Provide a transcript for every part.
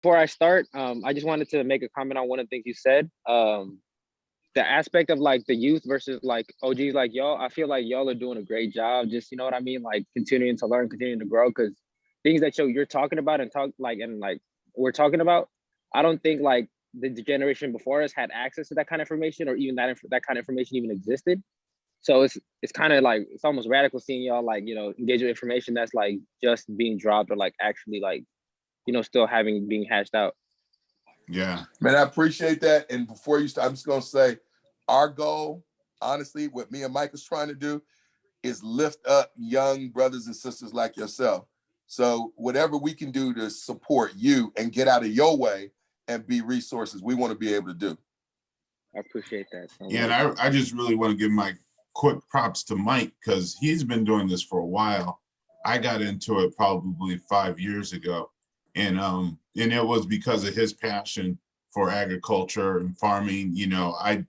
before I start, I just wanted to make a comment on one of the things you said. The aspect of like the youth versus like OGs like y'all, I feel like y'all are doing a great job. Just, you know what I mean? Like continuing to learn, continuing to grow, because things that you're talking about and we're talking about, I don't think like the generation before us had access to that kind of information, or even that kind of information even existed. So it's kind of like, it's almost radical seeing y'all like, engage with information that's like just being dropped, or like actually like, still being hashed out. Yeah. Man, I appreciate that. And before you start, I'm just going to say our goal, honestly, what me and Mike is trying to do is lift up young brothers and sisters like yourself. So whatever we can do to support you and get out of your way and be resources, we want to be able to do. I appreciate that so much. Yeah, and I just really want to give my quick props to Mike, because he's been doing this for a while. I got into it probably 5 years ago, and it was because of his passion for agriculture and farming. I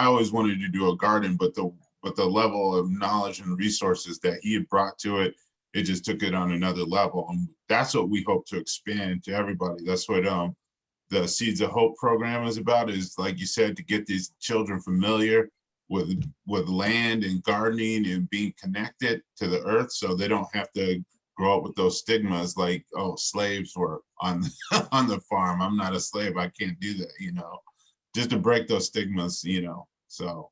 always wanted to do a garden, but the level of knowledge and resources that he had brought to it, it just took it on another level. And that's what we hope to expand to everybody. That's what the Seeds of Hope program is about, is like you said, to get these children familiar with land and gardening and being connected to the earth, so they don't have to grow up with those stigmas like, oh, slaves were on on the farm. I'm not a slave, I can't do that, just to break those stigmas, So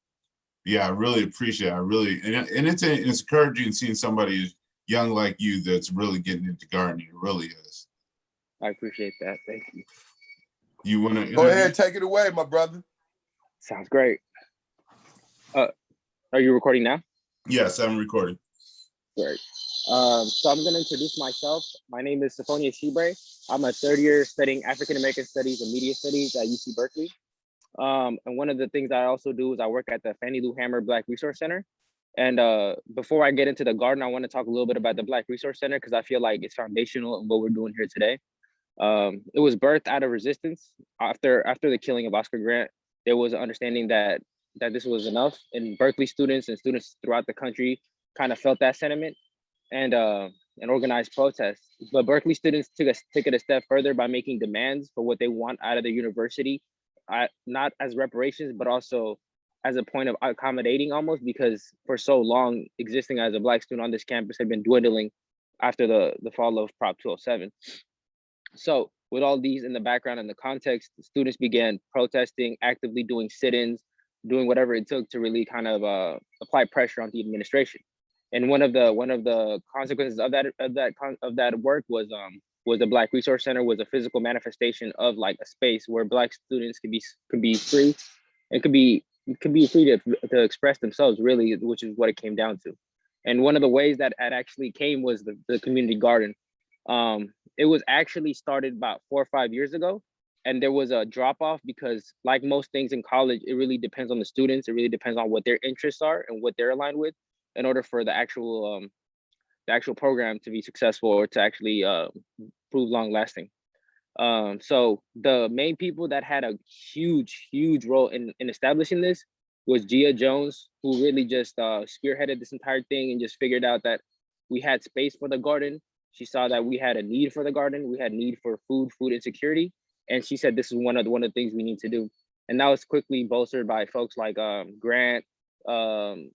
yeah, I really appreciate it. And it's encouraging seeing somebody young like you that's really getting into gardening. It really is. I appreciate that. Thank you. You want to go ahead, take it away, my brother? Sounds great. Are you recording now? Yes, I'm recording. Great. So I'm going to introduce myself. My name is Sofanyas Sibre. I'm a third year studying African American Studies and Media Studies at UC Berkeley. And one of the things that I also do is I work at the Fannie Black Resource Center. And before I get into the garden, I want to talk a little bit about the Black Resource Center, because I feel like it's foundational in what we're doing here today. It was birthed out of resistance after the killing of Oscar Grant. There was an understanding that this was enough, and Berkeley students and students throughout the country kind of felt that sentiment and organized protests. But Berkeley students took it a step further by making demands for what they want out of the university, not as reparations, but also as a point of accommodating almost, because for so long existing as a Black student on this campus had been dwindling after the fall of Prop 207. So with all these in the background and the context, students began protesting, actively doing sit-ins, doing whatever it took to really kind of apply pressure on the administration. And one of the consequences of that work was the Black Resource Center was a physical manifestation of like a space where Black students could be free and could be free to express themselves, really, which is what it came down to. And one of the ways that it actually came was the community garden. It was actually started about 4 or 5 years ago, and there was a drop off because, like most things in college, it really depends on the students. It really depends on what their interests are and what they're aligned with, in order for the actual program to be successful or to actually prove long lasting. So the main people that had a huge role in establishing this was Gia Jones, who really just spearheaded this entire thing and just figured out that we had space for the garden. She saw that we had a need for the garden. We had need for food insecurity. And she said, this is one of the things we need to do. And that was quickly bolstered by folks like Grant and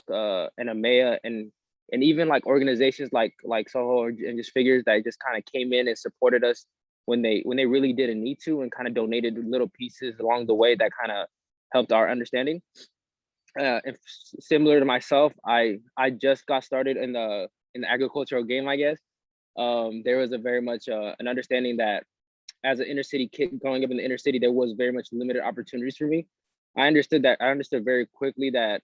Amaya, and even like organizations like Soho, and just figures that just kind of came in and supported us when they really didn't need to, and kind of donated little pieces along the way that kind of helped our understanding. And similar to myself, I just got started in the agricultural game, I guess. There was a very much an understanding that as an inner city kid growing up in the inner city, there was very much limited opportunities for me. I understood very quickly that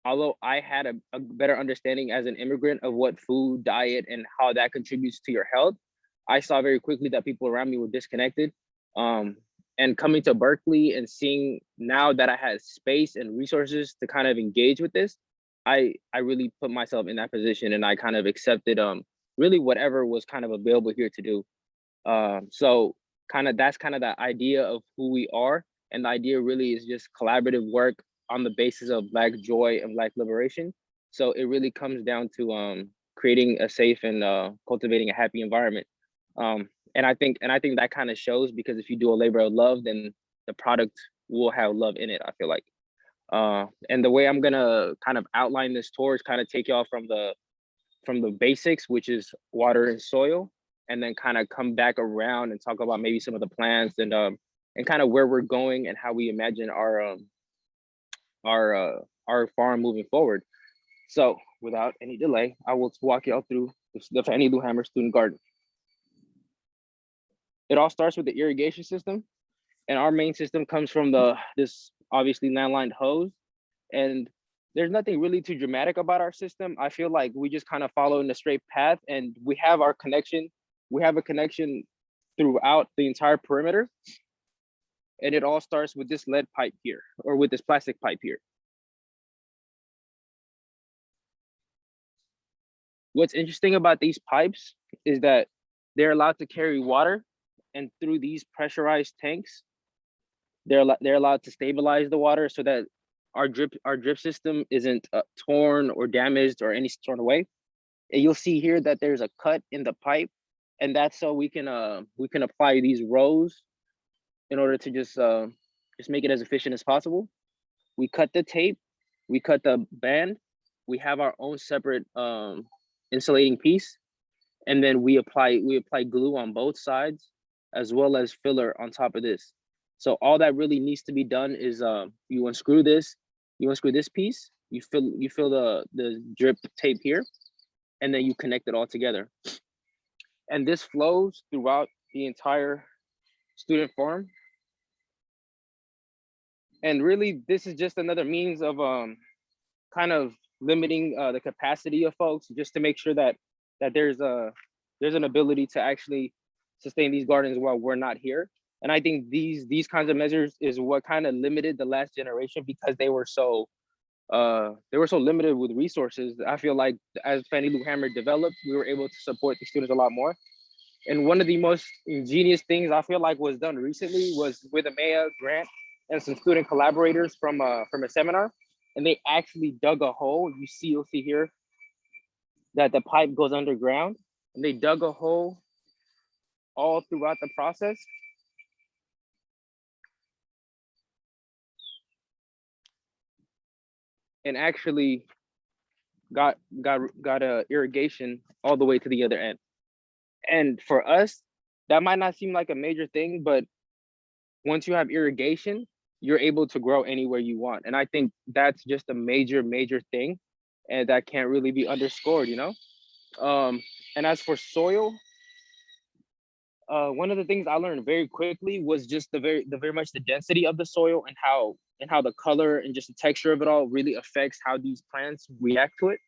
although I had a better understanding as an immigrant of what food, diet, and how that contributes to your health, I saw very quickly that people around me were disconnected. And coming to Berkeley and seeing now that I had space and resources to kind of engage with this, I really put myself in that position, and I kind of accepted really whatever was kind of available here to do. So that's kind of the idea of who we are. And the idea really is just collaborative work on the basis of Black joy and Black liberation. So it really comes down to creating a safe and cultivating a happy environment. And I think that kind of shows, because if you do a labor of love, then the product will have love in it, I feel like. And the way I'm gonna kind of outline this tour is kind of take y'all from the basics, which is water and soil, and then kind of come back around and talk about maybe some of the plants and kind of where we're going and how we imagine our farm moving forward. So without any delay, I will walk y'all through the Fannie Lou Hamer student garden. It all starts with the irrigation system, and our main system comes from this obviously landlined hose. And there's nothing really too dramatic about our system. I feel like we just kind of follow in a straight path, and we have our connection. We have a connection throughout the entire perimeter. And it all starts with this lead pipe here, or with this plastic pipe here. What's interesting about these pipes is that they're allowed to carry water, and through these pressurized tanks, they're allowed to stabilize the water so that our drip system isn't torn or damaged or any sort of way. And you'll see here that there's a cut in the pipe, and that's so we can apply these rows in order to just make it as efficient as possible. We cut the tape, we cut the band, we have our own separate insulating piece, and then we apply glue on both sides, as well as filler on top of this. So all that really needs to be done is you unscrew this piece, you fill the drip tape here, and then you connect it all together. And this flows throughout the entire student farm. And really, this is just another means of kind of limiting the capacity of folks, just to make sure that there's an ability to actually sustain these gardens while we're not here. And I think these kinds of measures is what kind of limited the last generation, because they were so limited with resources. I feel like as Fannie Lou Hamer developed, we were able to support the students a lot more. And one of the most ingenious things I feel like was done recently was with a MEA grant and some student collaborators from a seminar, and they actually dug a hole. You'll see here that the pipe goes underground, and they dug a hole all throughout the process. And actually got a irrigation all the way to the other end. And for us, that might not seem like a major thing, but once you have irrigation, you're able to grow anywhere you want. And I think that's just a major thing, and that can't really be underscored, you know? And as for soil, one of the things I learned very quickly was just the very much the density of the soil, and how the color and just the texture of it all really affects how these plants react to it.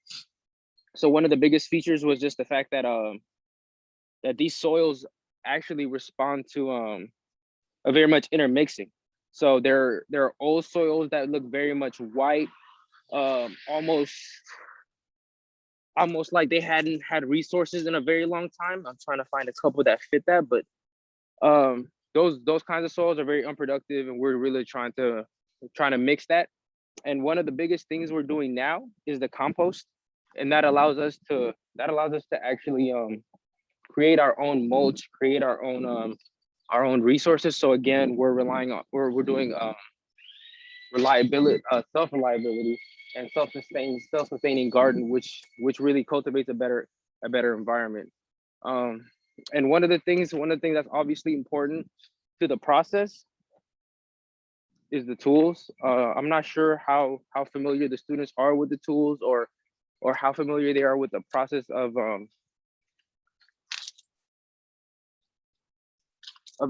So one of the biggest features was just the fact that that these soils actually respond to a very much intermixing. So there are old soils that look very much white, almost like they hadn't had resources in a very long time. I'm trying to find a couple that fit that, but those kinds of soils are very unproductive, and we're really trying to mix that. And one of the biggest things we're doing now is the compost, and that allows us to actually create our own mulch, create our own resources. So again, we're doing reliability, self-reliability, and self-sustaining garden, which really cultivates a better environment. And one of the things that's obviously important to the process is the tools. I'm not sure how familiar the students are with the tools, or how familiar they are with the process of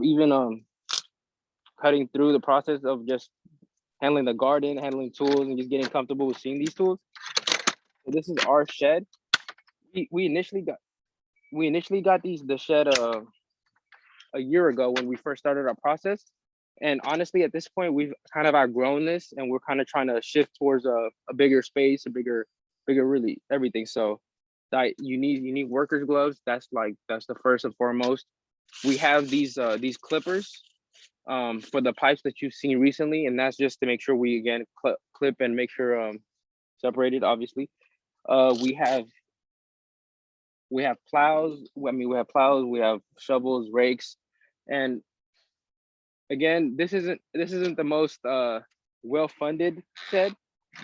even cutting through the process of just handling the garden, handling tools, and just getting comfortable with seeing these tools. So this is our shed. We initially got the shed a year ago when we first started our process. And honestly, at this point, we've kind of outgrown this, and we're kind of trying to shift towards a bigger space, a bigger really everything. So that you need workers' gloves. That's the first and foremost. We have these clippers for the pipes that you've seen recently, and that's just to make sure we again clip and make sure separated. Obviously, we have We have plows. I mean, we have plows. We have shovels, rakes, and again, this isn't the most well-funded shed,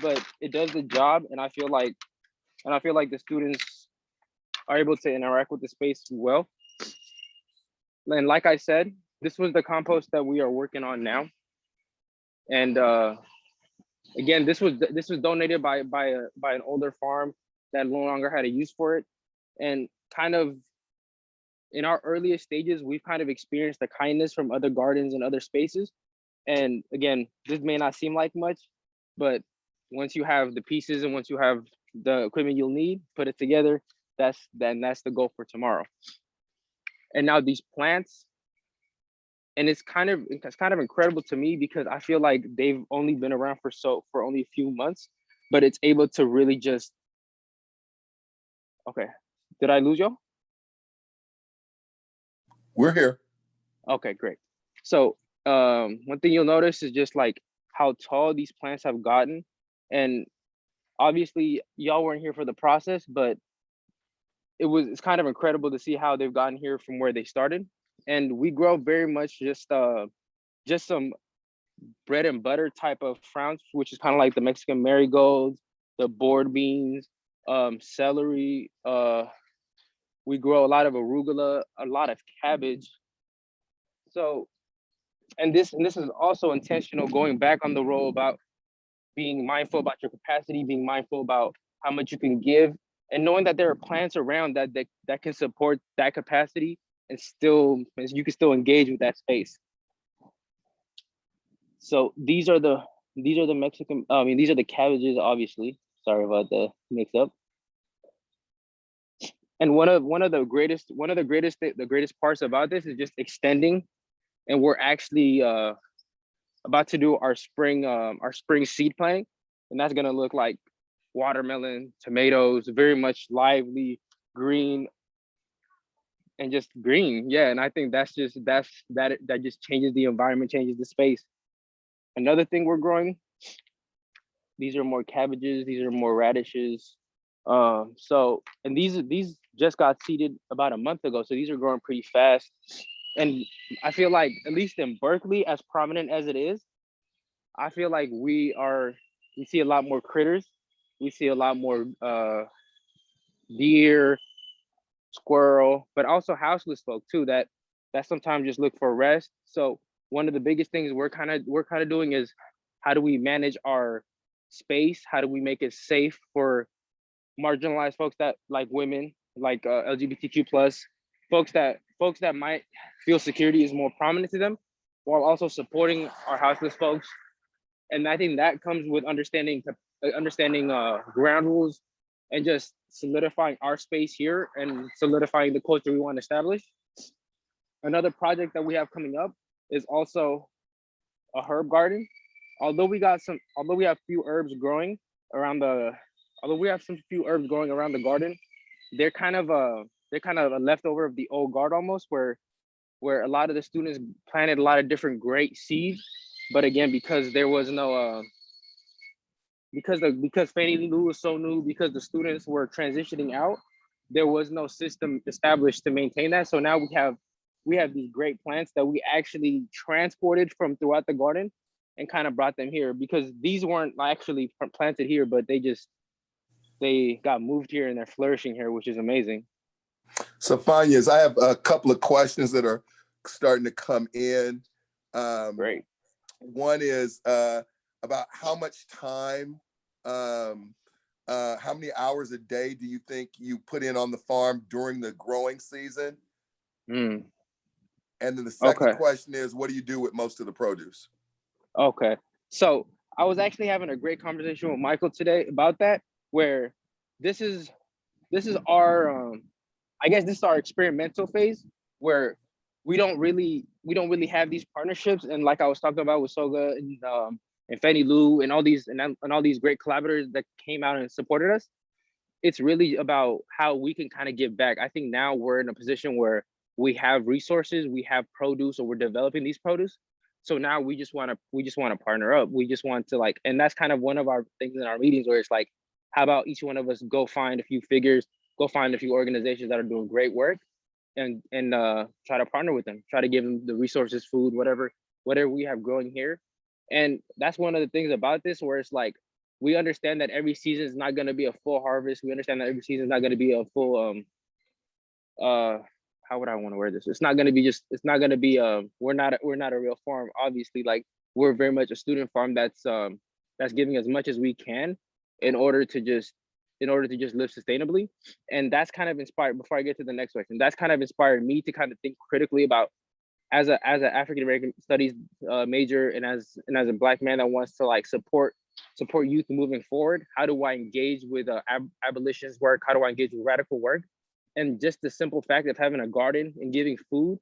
but it does the job, and I feel like the students are able to interact with the space well. And like I said, this was the compost that we are working on now. And again, this was donated by an older farm that no longer had a use for it. And kind of in our earliest stages, we've kind of experienced the kindness from other gardens and other spaces. And again, this may not seem like much, but once you have the pieces and once you have the equipment you'll need, put it together, that's the goal for tomorrow. And now these plants, and it's kind of incredible to me because I feel like they've only been around for only a few months, but it's able to really just, okay. Did I lose you? We're here. Okay, great. So one thing you'll notice is just like how tall these plants have gotten. And obviously y'all weren't here for the process, but it's kind of incredible to see how they've gotten here from where they started. And we grow very much just some bread and butter type of frowns, which is kind of like the Mexican marigolds, the board beans, celery. We grow a lot of arugula, a lot of cabbage. So, and this is also intentional, going back on the role about being mindful about your capacity, being mindful about how much you can give, and knowing that there are plants around that can support that capacity, and you can still engage with that space. So these are the Mexican. I mean, these are the cabbages, obviously. Sorry about the mix up. And the greatest parts about this is just extending, and we're actually about to do our spring seed planting, and that's gonna look like watermelon, tomatoes, very much lively, green, and just green. Yeah, and I think that just changes the environment, changes the space. Another thing we're growing, these are more cabbages, these are more radishes. So, and these just got seeded about a month ago, so these are growing pretty fast. And I feel like, at least in Berkeley, as prominent as it is, I feel like we see a lot more critters. We see a lot more deer, squirrel, but also houseless folk too, that sometimes just look for rest. So one of the biggest things we're kind of doing is, how do we manage our space? How do we make it safe for marginalized folks, that like women, like LGBTQ plus folks that might feel security is more prominent to them, while also supporting our houseless folks. And I think that comes with understanding ground rules, and just solidifying our space here and solidifying the culture we want to establish. Another project that we have coming up is also a herb garden. Although we have few herbs growing around the, although we have some few herbs growing around the garden, they're kind of a leftover of the old guard almost, where a lot of the students planted a lot of different great seeds, but again, because there was no because Fannie Lou was so new, because the students were transitioning out, there was no system established to maintain that. So now we have these great plants that we actually transported from throughout the garden and kind of brought them here, because these weren't actually planted here, but they got moved here and they're flourishing here, which is amazing. Sofanyas, I have a couple of questions that are starting to come in. Great. One is about how much time, how many hours a day do you think you put in on the farm during the growing season? Mm. And then the second Okay. question is, what do you do with most of the produce? Okay. So I was actually having a great conversation with Michael today about that, where this is our I guess this is our experimental phase, where we don't really have these partnerships. And like I was talking about with Soga and Fannie Lou and all these great collaborators that came out and supported us, it's really about how we can kind of give back. I think now we're in a position where we have resources, we have produce, or we're developing these produce. So now we just want to partner up. We just want to, like, and that's kind of one of our things in our meetings, where it's like, how about each one of us go find a few figures, go find a few organizations that are doing great work and try to partner with them, try to give them the resources, food, whatever we have growing here. And that's one of the things about this, where it's like, we understand that every season is not going to be a full harvest. We understand that every season is not going to be a full how would I want to word this? It's not going to be just, it's not going to be we're not a real farm, obviously. Like, we're very much a student farm that's giving as much as we can in order to just live sustainably. And that's kind of inspired, before I get to the next question, that's kind of inspired me to kind of think critically about, as an African American studies major, and as a Black man that wants to like support youth moving forward, how do I engage with abolitionist work? How do I engage with radical work? And just the simple fact of having a garden and giving food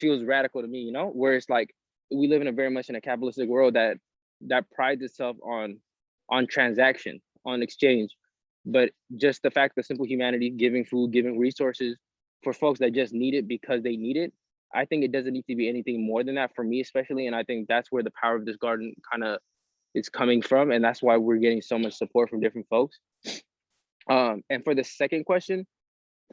feels radical to me, you know, where it's like, we live in a very much in a capitalistic world that prides itself on transaction, on exchange. But just the fact of simple humanity, giving food, giving resources for folks that just need it because they need it, I think it doesn't need to be anything more than that for me, especially. And I think that's where the power of this garden kind of is coming from. And that's why we're getting so much support from different folks. And for the second question,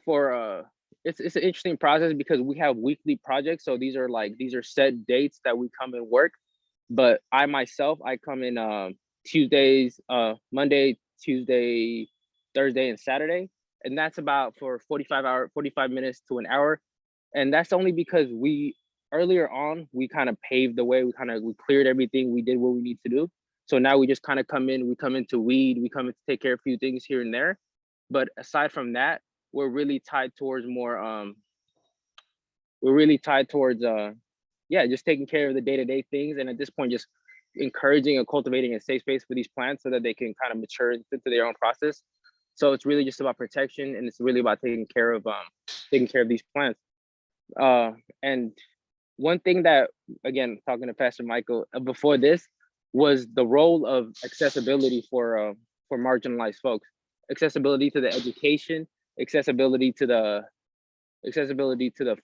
it's an interesting process because we have weekly projects. So these are set dates that we come and work. But I myself, I come in Tuesdays, Monday, Tuesday, Thursday, and Saturday. And that's about for 45 minutes to an hour. And that's only because earlier on, we kind of paved the way, we cleared everything, we did what we need to do. So now we just kind of come in to weed, we come in to take care of a few things here and there. But aside from that, we're really tied towards just taking care of the day-to-day things. And at this point, just encouraging and cultivating a safe space for these plants so that they can kind of mature into their own process. So it's really just about protection, and it's really about taking care of these plants. And one thing that, again, talking to Pastor Michael before this, was the role of accessibility for marginalized folks, accessibility to the education, accessibility to the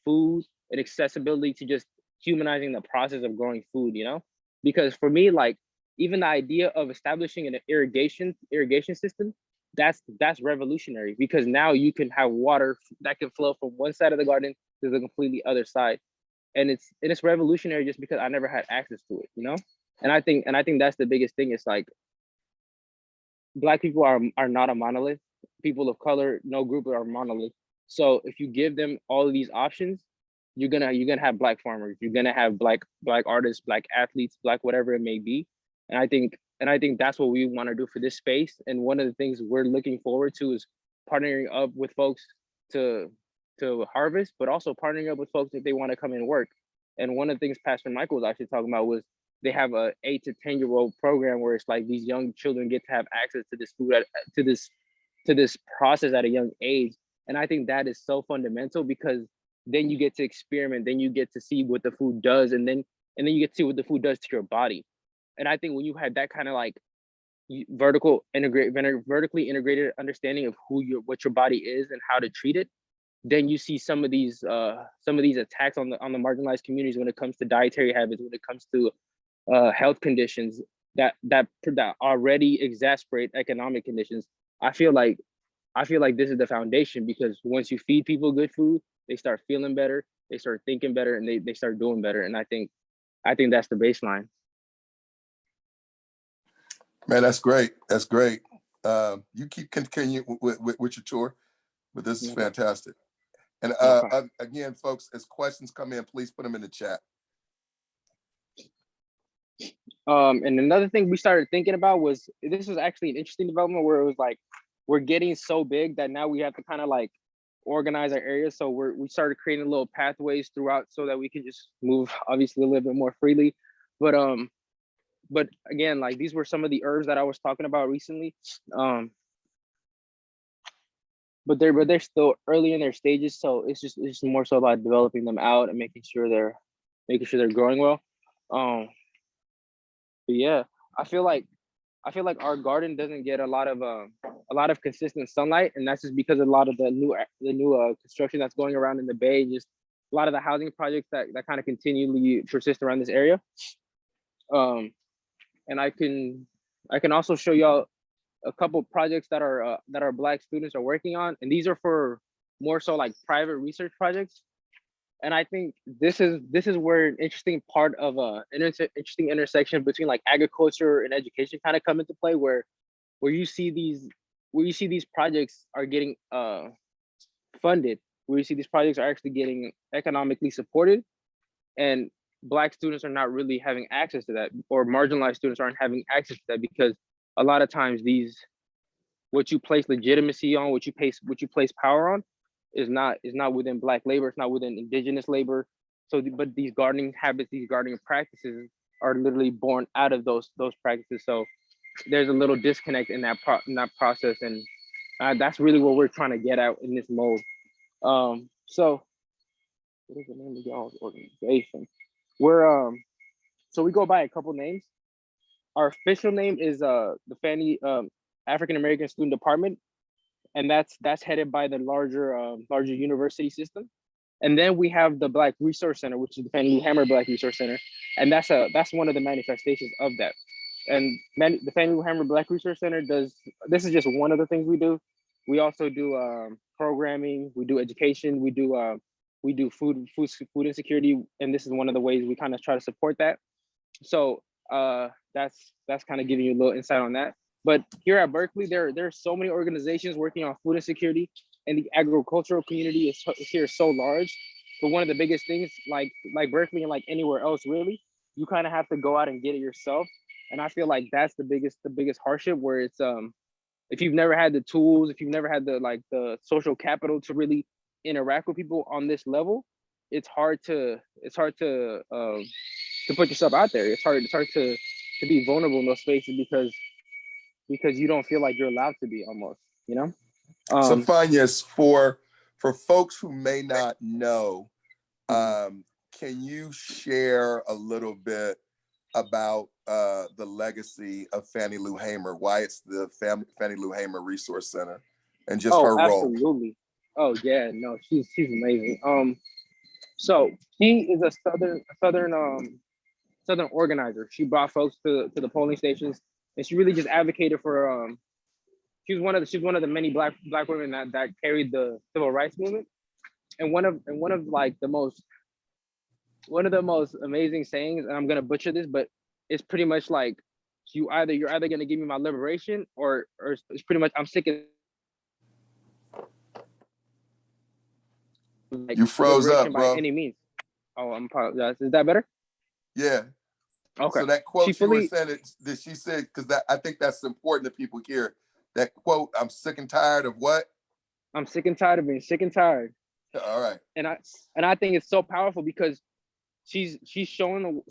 food, and accessibility to just humanizing the process of growing food, you know? Because for me, like, even the idea of establishing an irrigation system, that's revolutionary, because now you can have water that can flow from one side of the garden to the completely other side. And it's revolutionary just because I never had access to it, you know? And I think that's the biggest thing. It's like, Black people are not a monolith. People of color, no group are a monolith. So if you give them all of these options, you're gonna have Black farmers, you're gonna have black artists, Black athletes, Black whatever it may be. And I think that's what we want to do for this space. And one of the things we're looking forward to is partnering up with folks to harvest, but also partnering up with folks if they want to come and work. And one of the things Pastor Michael was actually talking about was they have a 8 to 10-year-old program where it's like these young children get to have access to this food, to this process at a young age. And I think that is so fundamental, because then you get to experiment, then you get to see what the food does, and then you get to see what the food does to your body. And I think when you had that kind of like vertically integrated understanding of what your body is and how to treat it, then you see some of these attacks on the marginalized communities when it comes to dietary habits, when it comes to health conditions that already exacerbate economic conditions. I feel like this is the foundation, because once you feed people good food, they start feeling better, they start thinking better, and they start doing better. And I think that's the baseline. Man, that's great. That's great. You keep continuing with your tour, but this is fantastic. And again, folks, as questions come in, please put them in the chat. And another thing we started thinking about was, this was actually an interesting development, where it was like, we're getting so big that now we have to kind of like organize our areas. So we started creating little pathways throughout so that we can just move, obviously, a little bit more freely. But again, like, these were some of the herbs that I was talking about recently. But they're still early in their stages, so it's just more so about developing them out and making sure they're growing well. But yeah, I feel like our garden doesn't get a lot of consistent sunlight, and that's just because of a lot of the new construction that's going around in the Bay, just a lot of the housing projects that kind of continually persist around this area. And I can also show y'all a couple projects that are Black students are working on, and these are for more so like private research projects. And I think this is where an interesting part of interesting intersection between like agriculture and education kind of come into play, where you see these projects are getting funded, where you see these projects are actually getting economically supported, and Black students are not really having access to that, or marginalized students aren't having access to that, because a lot of times these, what you place legitimacy on, what you place power on, is not within Black labor, it's not within indigenous labor. So but these gardening habits, these gardening practices are literally born out of those practices. So there's a little disconnect in that process, and that's really what we're trying to get out in this mode. So what is the name of y'all's organization? We're so we go by a couple names. Our official name is the Fannie African American Student Department, and that's headed by the larger university system. And then we have the Black Resource Center, which is the Fannie Lou Hamer Black Resource Center, and that's one of the manifestations of that. And the Fannie Lou Hamer Black Resource Center does, this is just one of the things we do. We also do programming, we do education, we do food insecurity, and this is one of the ways we kind of try to support that. So that's kind of giving you a little insight on that. But here at Berkeley, there's so many organizations working on food insecurity, and the agricultural community is here so large. But one of the biggest things, like Berkeley and like anywhere else, really, you kind of have to go out and get it yourself. And I feel like that's the biggest hardship, where it's if you've never had the tools, if you've never had the social capital to really interact with people on this level, it's hard to put yourself out there. It's hard to be vulnerable in those spaces, because you don't feel like you're allowed to be, almost, you know. Sofanyas, for folks who may not know, can you share a little bit about the legacy of Fannie Lou Hamer, why it's the Fannie Lou Hamer Resource Center, and just her role? Absolutely. Oh yeah, no, she's amazing. So she is a southern organizer. She brought folks to the polling stations, and she really just advocated for she's one of the many black women that carried the civil rights movement. And one of like the most amazing sayings, and I'm gonna butcher this, but it's pretty much like, you're either gonna give me my liberation, or it's pretty much, I'm sick of, like, you froze up, bro. by any means. Oh, I'm apologize. Is that better? Yeah. Okay. So that quote you were saying that she said, because I think that's important that people hear that quote. I'm sick and tired of what? I'm sick and tired of being sick and tired. All right. And I think it's so powerful, because she's showing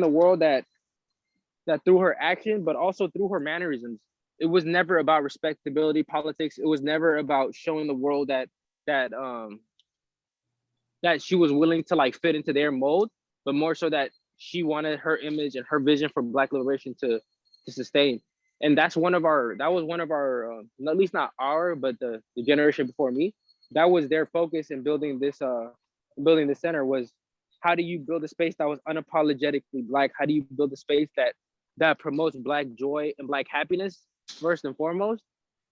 the world that through her action, but also through her mannerisms, it was never about respectability politics. It was never about showing the world that she was willing to like fit into their mold, but more so that she wanted her image and her vision for Black liberation to sustain. And that was one of our, at least not our, but the generation before me, that was their focus in building this center, was how do you build a space that was unapologetically Black? How do you build a space that promotes Black joy and Black happiness first and foremost,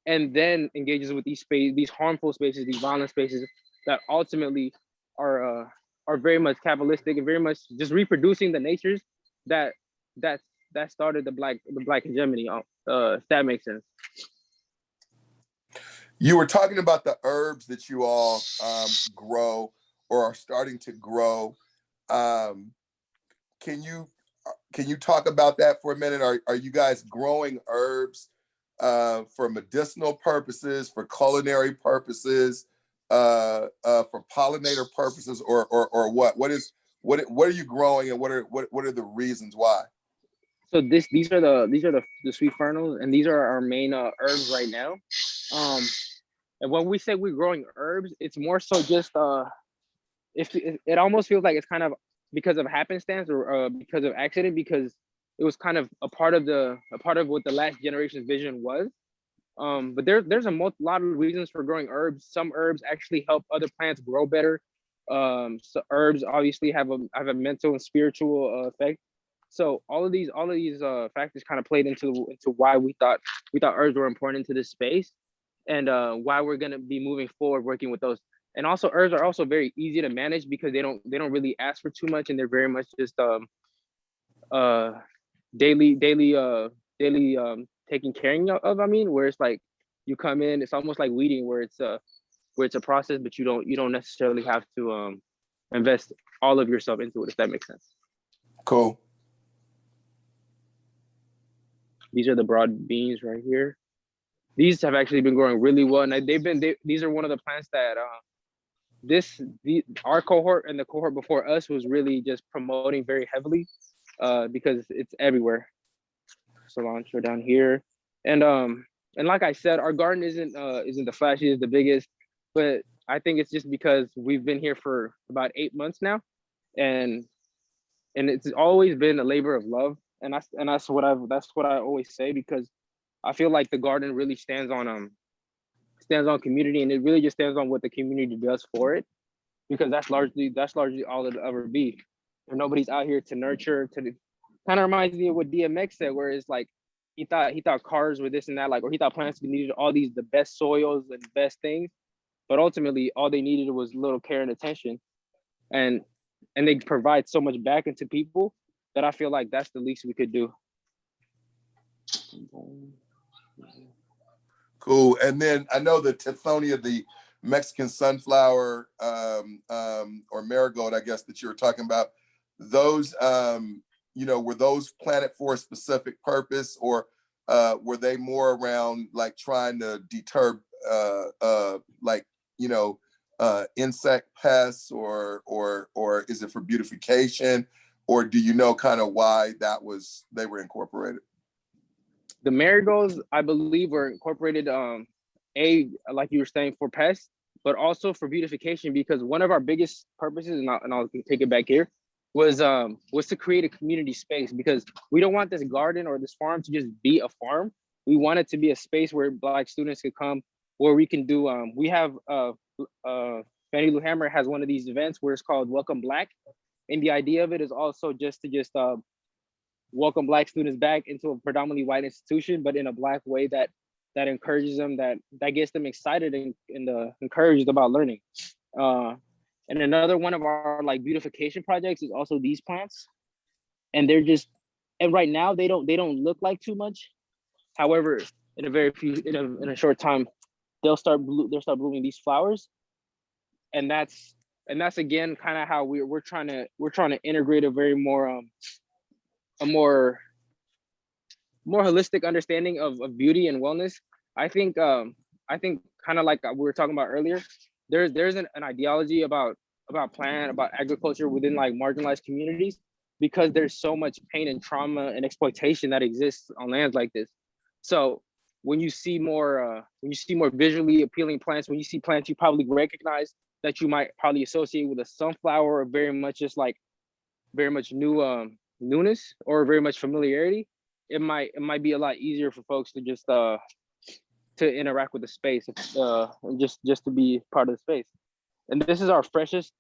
and then engages with these harmful spaces, these violent spaces that ultimately are very much capitalistic and very much just reproducing the natures that started the black hegemony. If that makes sense. You were talking about the herbs that you all grow or are starting to grow. Can you talk about that for a minute? Are you guys growing herbs for medicinal purposes, for culinary purposes, for pollinator purposes, or what? What are you growing, and what are the reasons why? So these are the sweet fernals, and these are our main herbs right now. And when we say we're growing herbs, it's more so just it almost feels like it's kind of because of happenstance, or because of accident, because it was kind of a part of what the last generation's vision was. But there's a lot of reasons for growing herbs. Some herbs actually help other plants grow better. So herbs obviously have a mental and spiritual effect. So all of these factors kind of played into why we thought herbs were important to this space, and why we're gonna be moving forward working with those. And also herbs are also very easy to manage because they don't really ask for too much, and they're very much just uh daily taking care of. I mean, where it's like you come in, it's almost like weeding, where it's a process, but you don't necessarily have to invest all of yourself into it, if that makes sense. Cool. These are the broad beans right here. These have actually been growing really well, and these are one of the plants that our cohort and the cohort before us was really just promoting very heavily, because it's everywhere. Cilantro down here, and like I said, our garden isn't the flashiest, the biggest, but I think it's just because we've been here for about 8 months now, and it's always been a labor of love, and that's what I always say, because I feel like the garden really stands on community, and it really just stands on what the community does for it, because that's largely all it'll ever be. If nobody's out here to nurture, kind of reminds me of what DMX said, where it's like he thought cars were this and that, like, or he thought plants needed all the best soils and best things, but ultimately all they needed was a little care and attention, and they provide so much back into people that I feel like that's the least we could do. Cool. And then I know the Tithonia, the Mexican sunflower, or marigold, I guess, that you were talking about, those, were those planted for a specific purpose, or were they more around like trying to deter insect pests, or is it for beautification, or do you know kind of why they were incorporated? The marigolds, I believe, were incorporated, like you were saying, for pests, but also for beautification, because one of our biggest purposes, and I'll take it back here, was to create a community space, because we don't want this garden or this farm to just be a farm. We want it to be a space where Black students could come, where we can do, we have, Fannie Lou Hamer has one of these events where it's called Welcome Black. And the idea of it is also just to welcome Black students back into a predominantly white institution, but in a Black way that encourages them, that gets them excited and encouraged about learning. And another one of our like beautification projects is also these plants, and and right now they don't look like too much. However, in a short time, they'll start blooming these flowers, and that's again kind of how we're trying to integrate a very more a more holistic understanding of beauty and wellness. I think kind of like we were talking about earlier, there's an ideology about agriculture within like marginalized communities, because there's so much pain and trauma and exploitation that exists on lands like this. So when you see more visually appealing plants, when you see plants you probably recognize that you might probably associate with a sunflower, or very much just like very much newness, or very much familiarity, it might be a lot easier for folks to just to interact with the space, and just to be part of the space. And this is our freshest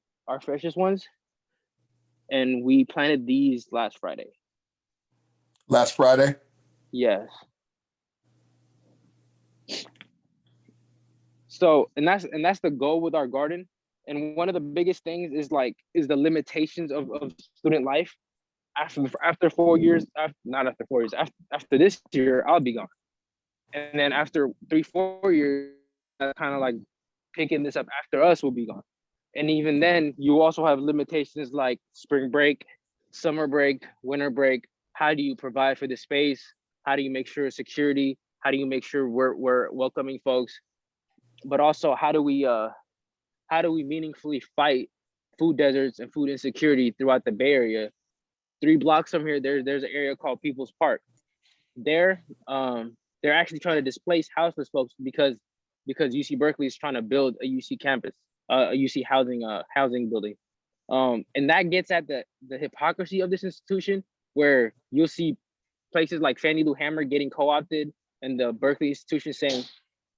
ones, and we planted these last Friday. Last Friday? Yes. So, and that's the goal with our garden. And one of the biggest things is the limitations of student life. After 4 years, not after 4 years, after this year, I'll be gone. And then after 3-4 years, kind of like picking this up after us will be gone. And even then, you also have limitations like spring break, summer break, winter break. How do you provide for the space? How do you make sure security? How do you make sure we're welcoming folks? But also, how do we meaningfully fight food deserts and food insecurity throughout the Bay Area? 3 blocks from here, there's an area called People's Park. They're actually trying to displace houseless folks because UC Berkeley is trying to build a UC campus, a UC housing building. And that gets at the hypocrisy of this institution, where you'll see places like Fannie Lou Hamer getting co-opted, and the Berkeley institution saying,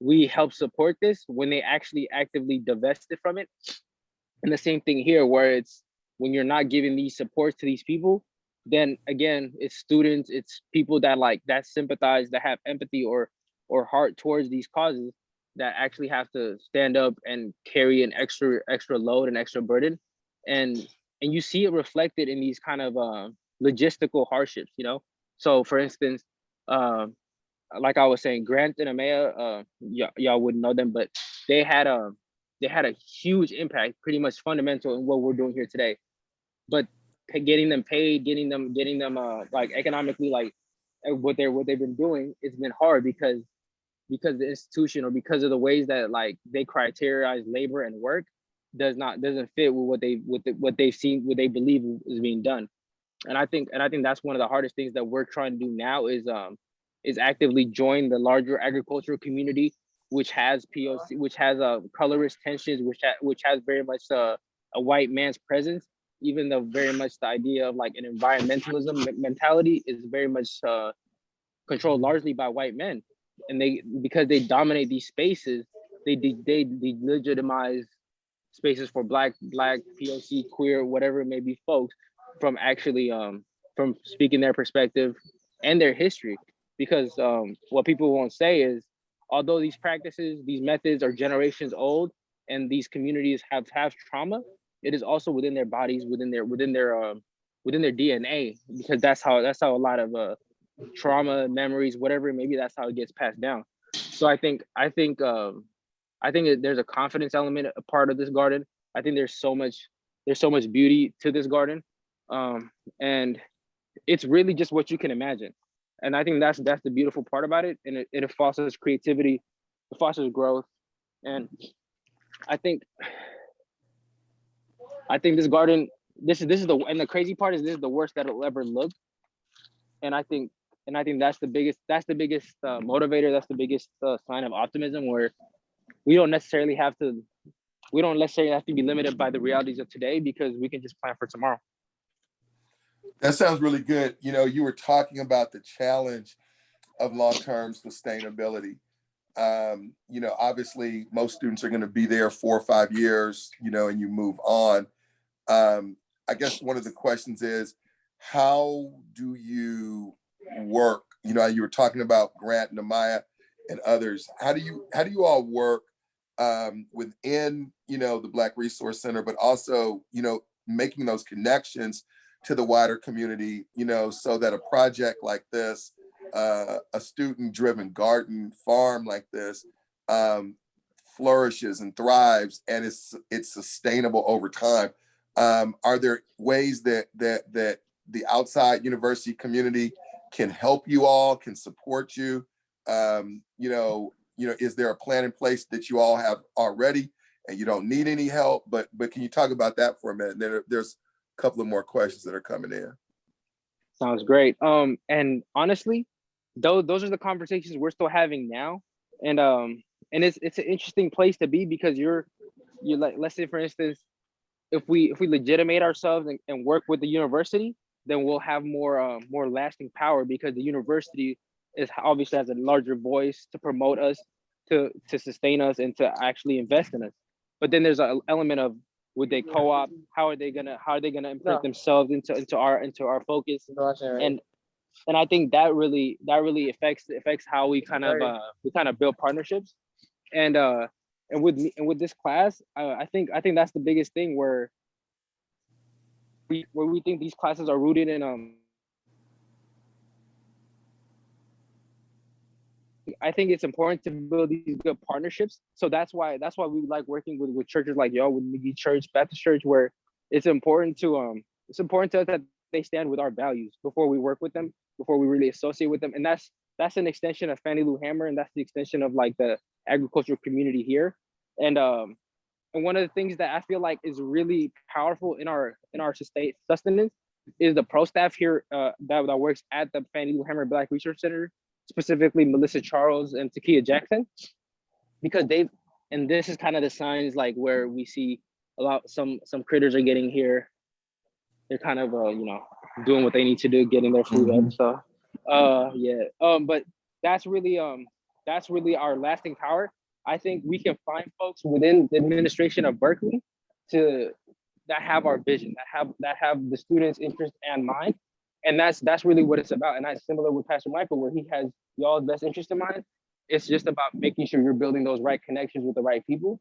we help support this, when they actually actively divested from it. And the same thing here, where it's when you're not giving these supports to these people, then again, it's students, it's people that like that sympathize, that have empathy or heart towards these causes, that actually have to stand up and carry an extra load and extra burden. and and you see it reflected in these kind of logistical hardships, you know. So for instance, um like I was saying, Grant and Amaya, y'all wouldn't know them, but they had a they had a huge impact, pretty much fundamental in what we're doing here today. But getting them paid, getting them like economically, like what they've been doing, it's been hard because the institution, or because of the ways that like they criterize labor and work, doesn't fit with what they've seen, what they believe is being done. And I think that's one of the hardest things that we're trying to do now is actively join the larger agricultural community, which has POC, which has colorist tensions, which has very much a white man's presence, even though very much the idea of like an environmentalism mentality is very much controlled largely by white men. And they, because they dominate these spaces, they delegitimize spaces for black POC, queer, whatever it may be, folks, from actually from speaking their perspective and their history. Because what people won't say is, although these practices, these methods are generations old, and these communities have trauma, it is also within their bodies, within their DNA, because that's how a lot of trauma, memories, whatever, maybe that's how it gets passed down. So I think there's a confidence element, a part of this garden. I think there's so much beauty to this garden, and it's really just what you can imagine. And I think that's the beautiful part about it, and it fosters creativity, it fosters growth, and I think this garden, this is the crazy part is this is the worst that it'll ever look. And I think that's the biggest motivator, that's the biggest sign of optimism, where we don't necessarily have to be limited by the realities of today, because we can just plan for tomorrow. That sounds really good. You know, you were talking about the challenge of long-term sustainability. You know, obviously most students are going to be there 4 or 5 years, you know, and you move on. I guess one of the questions is, how do you work? You know, you were talking about Grant and Amaya and others. How do you all work within, you know, the Black Resource Center, but also, you know, making those connections to the wider community, you know, so that a project like this, a student-driven garden farm like this, flourishes and thrives, and it's sustainable over time. Are there ways that the outside university community can help you all, can support you? Is there a plan in place that you all have already, and you don't need any help? But can you talk about that for a minute? And there's a couple of more questions that are coming in. Sounds great. And honestly, those are the conversations we're still having now. And it's an interesting place to be, because you're like, let's say for instance, if we legitimate ourselves and work with the university, then we'll have more lasting power, because the university is obviously has a larger voice to promote us, to sustain us, and to actually invest in us. But then there's an element of, would they co-op? How are they gonna imprint themselves into our focus? And I think that really affects how we kind of build partnerships. And with this class, I think that's the biggest thing, where we think these classes are rooted in I think it's important to build these good partnerships. So that's why we like working with churches like y'all, with McGee Church, Baptist Church, where it's important to us that they stand with our values before we work with them, before we really associate with them. And that's an extension of Fannie Lou Hammer, and that's the extension of like the agricultural community here. And one of the things that I feel like is really powerful in our sustenance is the pro staff here that works at the Fannie Lou Hammer Black Research Center, specifically Melissa Charles and Takia Jackson, because and this is kind of the signs like where we see some critters are getting here. They're kind of doing what they need to do, getting their food up and stuff. But that's really our lasting power. I think we can find folks within the administration of Berkeley that have our vision, that have the students' interest and mind, And that's really what it's about. And that's similar with Pastor Michael, where he has y'all's best interest in mind. It's just about making sure you're building those right connections with the right people.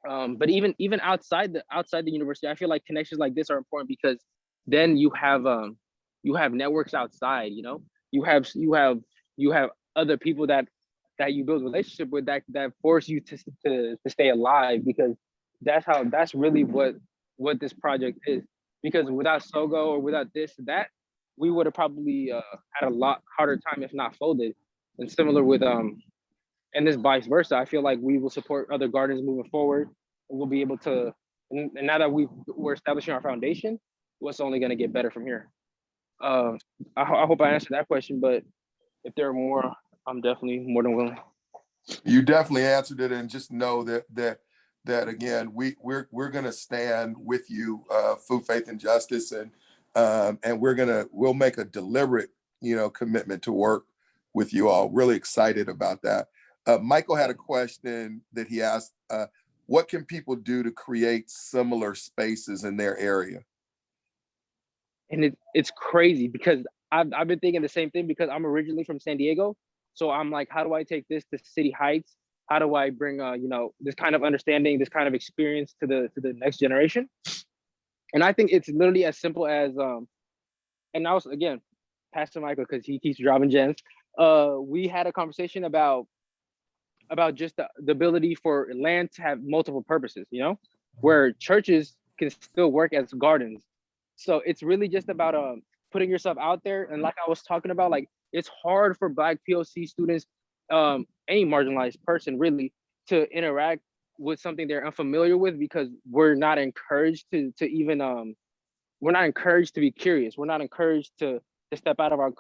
But even outside the university, I feel like connections like this are important, because then you have networks outside. You know, you have other people that you build relationship with, that force you to stay alive, because that's really what this project is. Because without Sogo or without this that, we would have probably had a lot harder time, if not folded. And similar with and this vice versa. I feel like we will support other gardens moving forward, and we'll be able to. And now that we're establishing our foundation, what's only going to get better from here. Uh, I hope I answered that question, but if there are more, I'm definitely more than willing. You definitely answered it, and just know that again, we're gonna stand with you, Food, Faith, and Justice, and we'll make a deliberate, commitment to work with you all. Really excited about that. Michael had a question that he asked: what can people do to create similar spaces in their area? And it's crazy, because I've been thinking the same thing, because I'm originally from San Diego. So I'm like, how do I take this to City Heights? How do I bring this kind of understanding, this kind of experience to the next generation? And I think it's literally as simple as and also, again, Pastor Michael, because he keeps dropping gems. We had a conversation about just the ability for land to have multiple purposes, where churches can still work as gardens. So it's really just about putting yourself out there. And like I was talking about, like, it's hard for Black POC students, any marginalized person really, to interact with something they're unfamiliar with, because we're not encouraged to even we're not encouraged to be curious. We're not encouraged to step out of our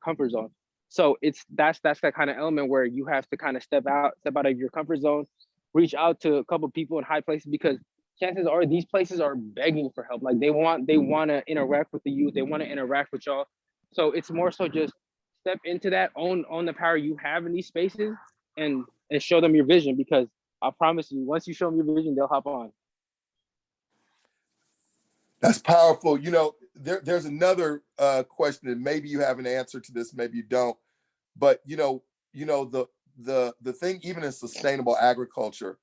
comfort zone. So that's that kind of element where you have to kind of step out of your comfort zone, reach out to a couple people in high places, because chances are these places are begging for help. Like they want to interact with the youth. They want to interact with y'all. So it's more so just step into that, own the power you have in these spaces, and show them your vision, because I promise you, once you show them your vision, they'll hop on. That's powerful. There's another question, and maybe you have an answer to this, maybe you don't. But the thing, even in sustainable agriculture,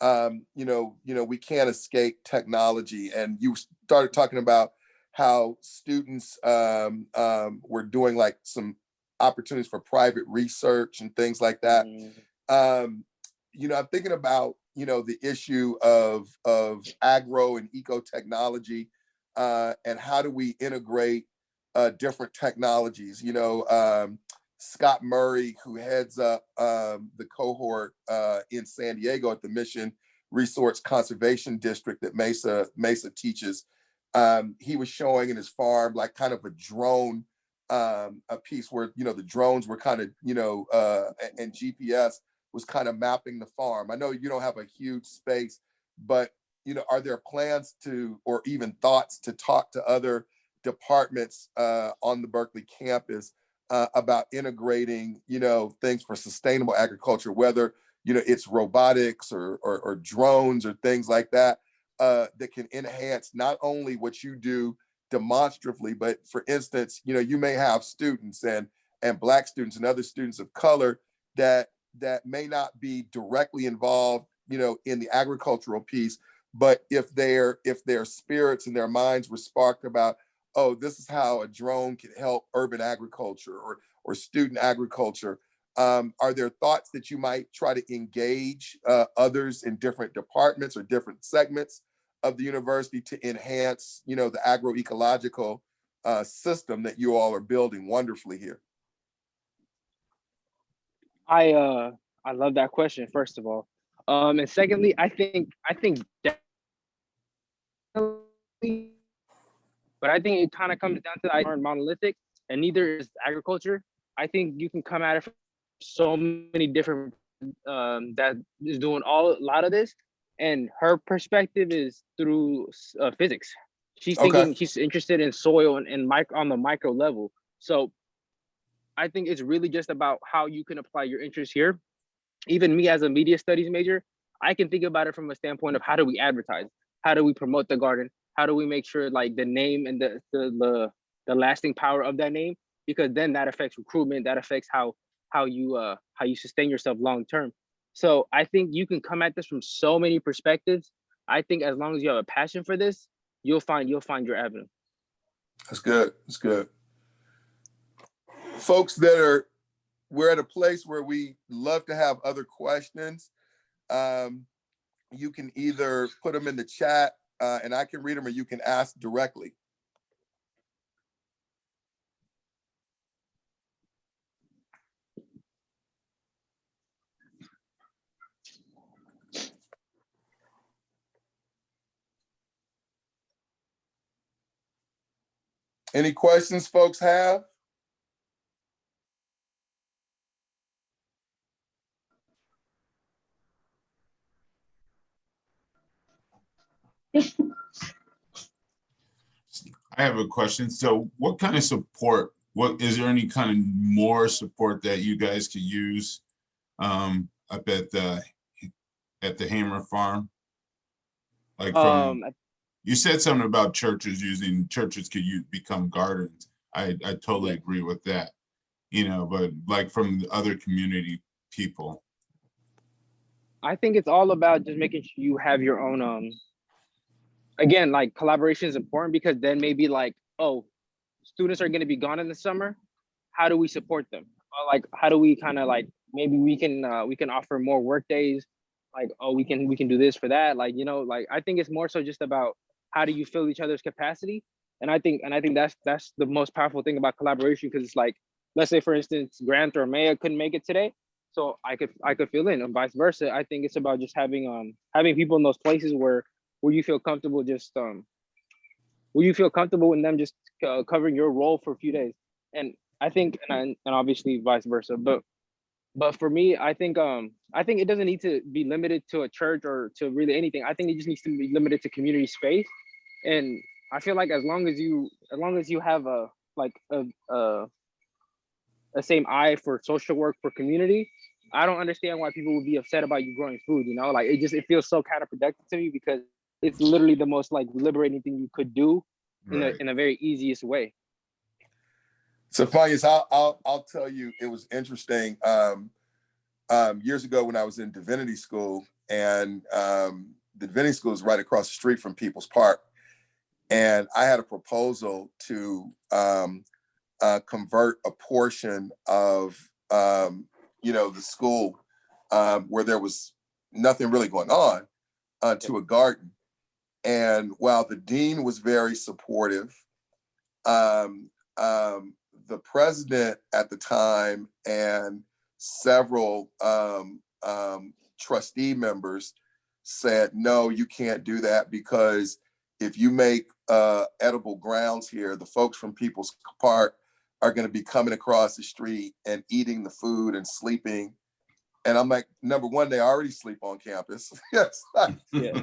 we can't escape technology. And you started talking about how students were doing like some opportunities for private research and things like that. I'm thinking about the issue of agro and eco technology, and how do we integrate different technologies. Scott Murray, who heads up the cohort in San Diego at the Mission Resource Conservation District that Mesa teaches, he was showing in his farm like kind of a drone, a piece where the drones were kind of and GPS was kind of mapping the farm. I know you don't have a huge space, but are there plans to, or even thoughts to talk to other departments on the Berkeley campus about integrating, things for sustainable agriculture, whether, it's robotics or drones or things like that, that can enhance not only what you do demonstratively, but for instance, you may have students and Black students and other students of color that may not be directly involved, in the agricultural piece, but if their spirits and their minds were sparked about, oh, this is how a drone can help urban agriculture or student agriculture. Are there thoughts that you might try to engage others in different departments or different segments of the university to enhance, the agroecological system that you all are building wonderfully here? I love that question, first of all. And secondly, I think definitely, but I think it kind of comes down to the idea monolithic, and neither is agriculture. I think you can come at it from so many different that is doing a lot of this, and her perspective is through physics. She's Okay. thinking, she's interested in soil and on the micro level. So I think it's really just about how you can apply your interest here. Even me as a media studies major, I can think about it from a standpoint of how do we advertise? How do we promote the garden? How do we make sure like the name and the the lasting power of that name, because then that affects recruitment, that affects how you sustain yourself long term. So I think you can come at this from so many perspectives. I think as long as you have a passion for this, you'll find your avenue. That's good. That's good. Folks we're at a place where we love to have other questions. You can either put them in the chat and I can read them, or you can ask directly. Any questions folks have? I have a question. So what kind of support, is there any kind of more support that you guys could use up at the Hammer Farm? Like you said something about churches could become gardens. I totally agree with that, but like from the other community people. I think it's all about just making sure you have your own, again, like collaboration is important, because then maybe like, oh, students are going to be gone in the summer. How do we support them? Or like, how do we kind of like, maybe we can offer more work days. Like, oh, we can do this for that. Like, like, I think it's more so just about how do you fill each other's capacity. And I think that's the most powerful thing about collaboration, because it's like, let's say for instance, Grant or Maya couldn't make it today, so I could fill in, and vice versa. I think it's about just having people in those places where you feel comfortable in them just covering your role for a few days. And I think, and obviously vice versa. But for me, I think it doesn't need to be limited to a church or to really anything. I think it just needs to be limited to community space. And I feel like as long as you have a same eye for social work, for community, I don't understand why people would be upset about you growing food. Like it feels so counterproductive to me, because it's literally the most like liberating thing you could do in a very easiest way. Sofanyas, I'll tell you, it was interesting. Years ago when I was in divinity school, and the divinity school is right across the street from People's Park, and I had a proposal to convert a portion of the school where there was nothing really going on to a garden. And while the dean was very supportive, the president at the time and several trustee members said, no, you can't do that, because if you make edible grounds here, the folks from People's Park are going to be coming across the street and eating the food and sleeping. And I'm like, number one, they already sleep on campus. Yes, yeah.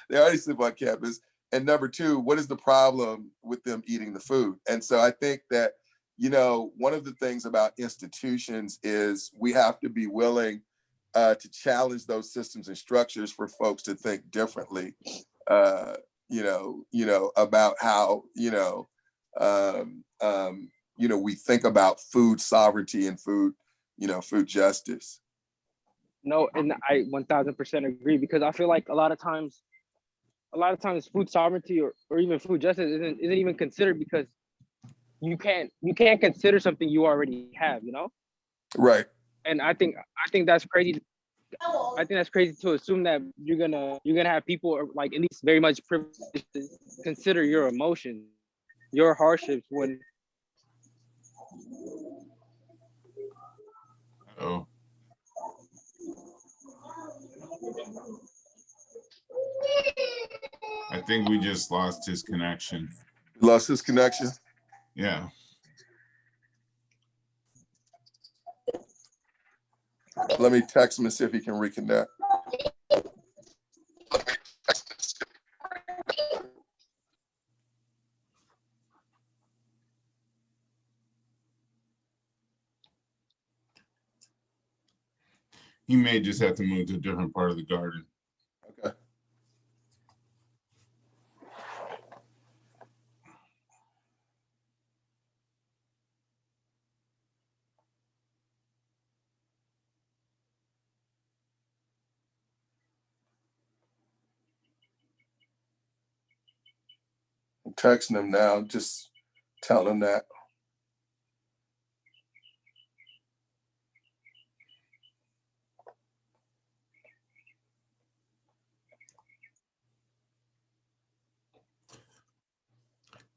They already sleep on campus. And number two, what is the problem with them eating the food? And so I think that, one of the things about institutions is we have to be willing to challenge those systems and structures for folks to think differently, about how, we think about food sovereignty and food justice. No, and I 1000% agree, because I feel like a lot of times food sovereignty or even food justice isn't even considered, because you can't consider something you already have, Right. And I think that's crazy. I think that's crazy to assume that you're gonna have people like at least very much privileged to consider your emotions, your hardships when. Oh. I think we just lost his connection. Lost his connection? Yeah. Let me text him and see if he can reconnect. He may just have to move to a different part of the garden. Okay. texting him now, just telling him that.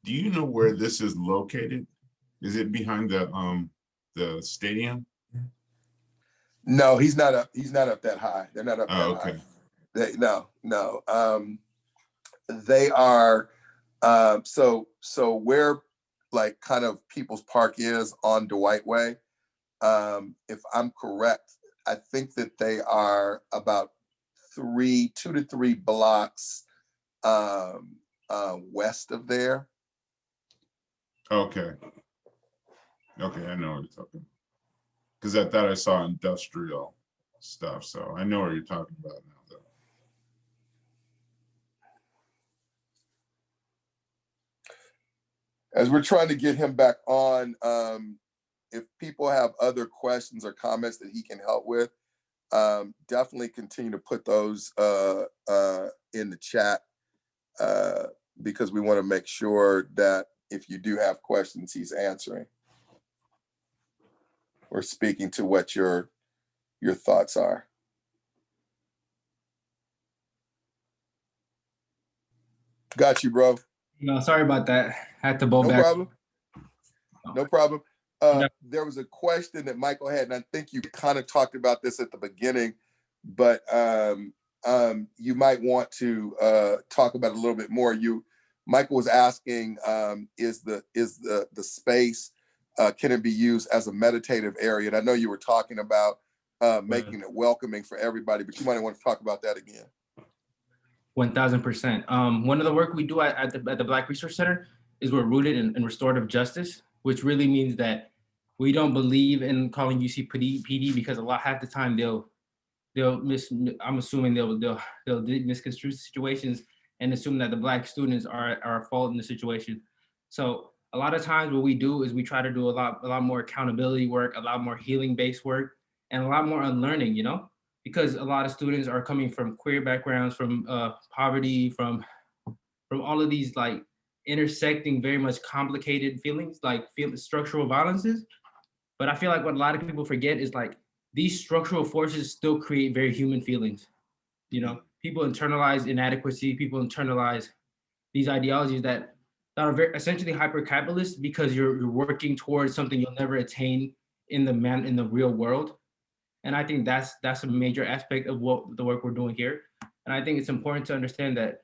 Do you know where this is located? Is it behind the stadium? No, he's not up. He's not up that high. They're not up that okay. high. No. They are. So where like kind of People's Park is on Dwight Way. If I'm correct, I think that they are about 2 to 3 blocks west of there. Okay. Okay, I know what you're talking. Because I thought I saw industrial stuff, so I know what you're talking about now, though. As we're trying to get him back on, if people have other questions or comments that he can help with, definitely continue to put those in the chat because we want to make sure that if you do have questions, he's answering or speaking to what your thoughts are. Got you, bro. No, sorry about that. I had to bowl No back. problem. No problem. There was a question that Michael had, and I think you kind of talked about this at the beginning, but you might want to talk about it a little bit more. Michael was asking, is the space, can it be used as a meditative area? And I know you were talking about making it welcoming for everybody, but you might want to talk about that again. 1000%. One of the work we do at the Black Research Center is we're rooted in restorative justice, which really means that we don't believe in calling UC PD because half the time I'm assuming they'll misconstrue situations and assume that the Black students are at fault in the situation. So a lot of times what we do is we try to do a lot more accountability work, a lot more healing-based work, and a lot more unlearning, because a lot of students are coming from queer backgrounds, from poverty, from all of these like intersecting very much complicated feelings, like structural violences. But I feel like what a lot of people forget is like these structural forces still create very human feelings. People internalize inadequacy, people internalize these ideologies that are very essentially hyper-capitalist because you're working towards something you'll never attain in the real world. And I think that's a major aspect of what the work we're doing here. And I think it's important to understand that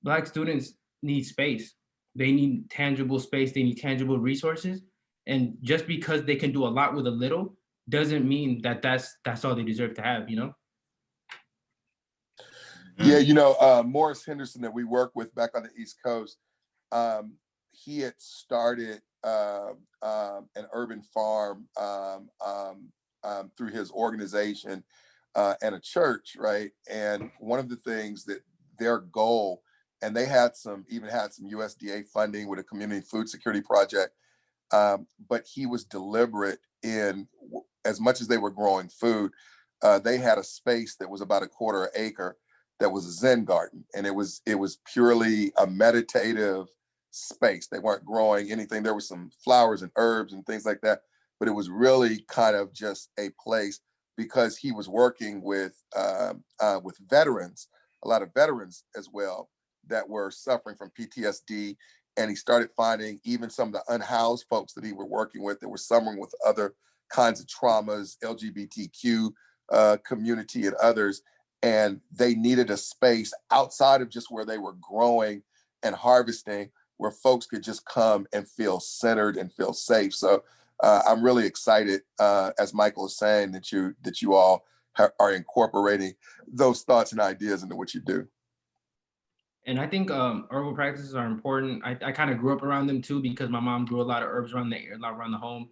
Black students need space. They need tangible space. They need tangible resources. And just because they can do a lot with a little doesn't mean that that's all they deserve to have, Yeah, Morris Henderson that we work with back on the East Coast, he had started an urban farm through his organization and a church, right? And one of the things that their goal, and they even had some USDA funding with a community food security project, but he was deliberate in, as much as they were growing food, they had a space that was about a 1/4 acre that was a Zen garden, and it was purely a meditative space. They weren't growing anything. There were some flowers and herbs and things like that, but it was really kind of just a place because he was working with veterans, a lot of veterans as well that were suffering from PTSD. And he started finding even some of the unhoused folks that he were working with that were suffering with other kinds of traumas, LGBTQ community and others. And they needed a space outside of just where they were growing and harvesting, where folks could just come and feel centered and feel safe. So I'm really excited, as Michael is saying, that you all are incorporating those thoughts and ideas into what you do. And I think herbal practices are important. I kind of grew up around them too because my mom grew a lot of herbs around the home.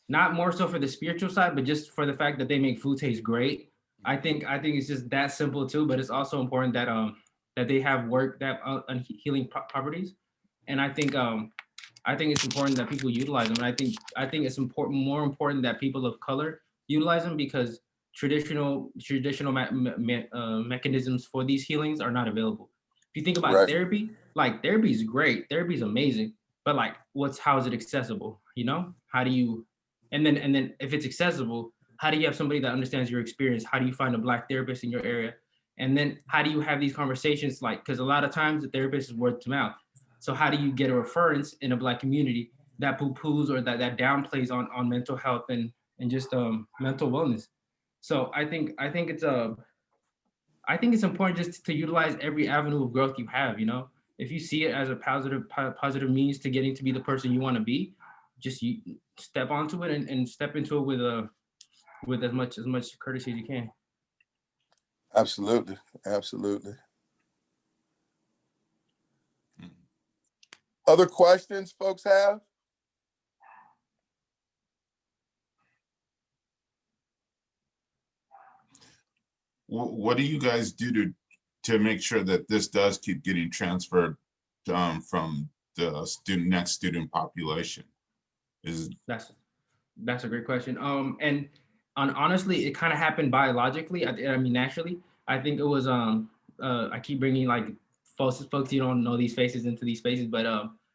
Not more so for the spiritual side, but just for the fact that they make food taste great. I think it's just that simple too. But it's also important that that they have work that healing properties. And I think it's important that people utilize them. And I think it's more important that people of color utilize them because traditional mechanisms for these healings are not available. If you think about Right. therapy, like therapy is great, therapy is amazing, but like how is it accessible? You know, how do you, and then if it's accessible, how do you have somebody that understands your experience? How do you find a Black therapist in your area? And then how do you have these conversations? Like, because a lot of times the therapist is word to mouth. So how do you get a reference in a Black community that poo-poos or that downplays on mental health and just mental wellness? So I think it's important just to utilize every avenue of growth you have. You know, if you see it as a positive means to getting to be the person you want to be, just you step onto it and step into it with as much courtesy as you can. Absolutely. Absolutely. Other questions folks have? What do you guys do to make sure that this does keep getting transferred from the next student population? That's a great question. And honestly, it kind of happened biologically. I mean, naturally. I think it was I keep bringing like folks you don't know these faces into these spaces, but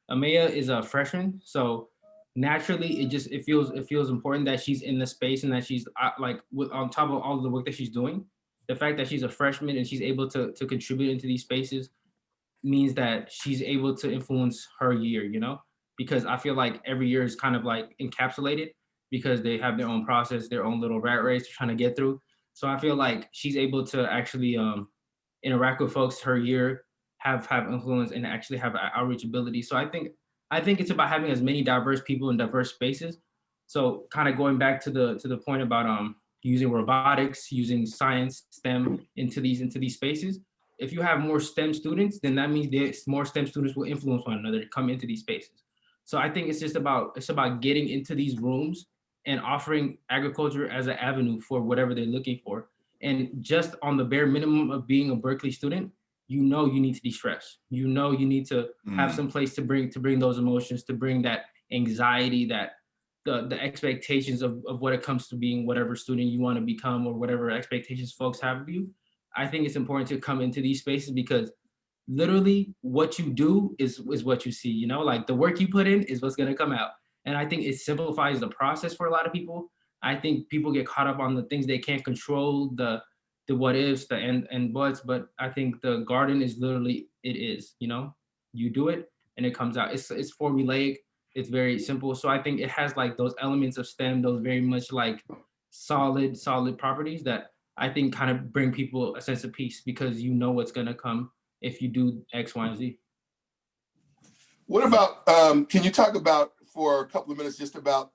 Amaya is a freshman, so naturally it feels important that she's in the space and that she's like on top of all of the work that she's doing. The fact that she's a freshman and she's able to contribute into these spaces means that she's able to influence her year, you know, because I feel like every year is kind of like encapsulated because they have their own process, their own little rat race they're trying to get through. So I feel like she's able to actually interact with folks her year, have influence and actually have outreach ability. So I think it's about having as many diverse people in diverse spaces. So kind of going back to the point about using robotics, using science, STEM into these spaces. If you have more STEM students, then that means more STEM students will influence one another to come into these spaces. So I think it's about getting into these rooms and offering agriculture as an avenue for whatever they're looking for. And just on the bare minimum of being a Berkeley student, you know you need to de-stress. You know you need to have some place to bring those emotions, to bring that anxiety, that the expectations of what it comes to being whatever student you want to become or whatever expectations folks have of you. I think it's important to come into these spaces because literally what you do is what you see, you know, like the work you put in is what's going to come out. And I think it simplifies the process for a lot of people. I think people get caught up on the things they can't control, the what ifs, the and buts, but I think the garden is literally, it is, you know, you do it and it comes out. It's formulaic, it's very simple. So I think it has like those elements of STEM, those very much like solid properties that I think kind of bring people a sense of peace because you know what's gonna come if you do X, Y, and Z. What about, can you talk about for a couple of minutes just about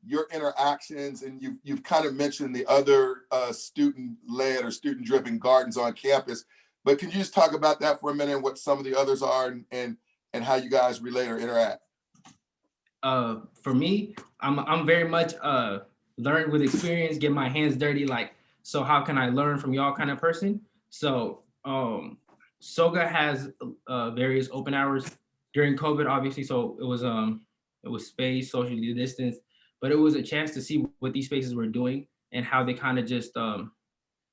your interactions, and you've kind of mentioned the other student-led or student-driven gardens on campus, but can you just talk about that for a minute and what some of the others are and how you guys relate or interact? For me, I'm very much learn with experience, get my hands dirty, like, so how can I learn from y'all kind of person? So SOGA has various open hours during COVID, obviously. So it was spaced, socially distanced, but it was a chance to see what these spaces were doing and how they kind of just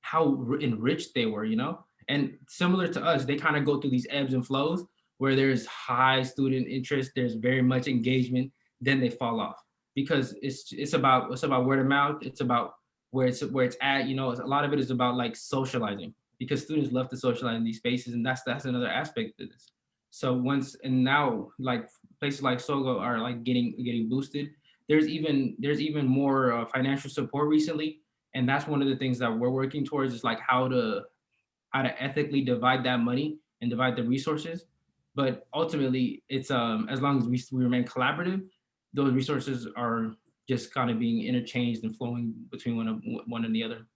how enriched they were, you know. And similar to us, they kind of go through these ebbs and flows where there's high student interest, there's very much engagement, then they fall off because it's about word of mouth, it's about where it's at, you know. A lot of it is about like socializing because students love to socialize in these spaces, and that's another aspect of this. So now like places like Sogo are like getting boosted. There's even more financial support recently, and that's one of the things that we're working towards is like how to ethically divide that money and divide the resources. But ultimately, it's as long as we remain collaborative, those resources are just kind of being interchanged and flowing between one and the other.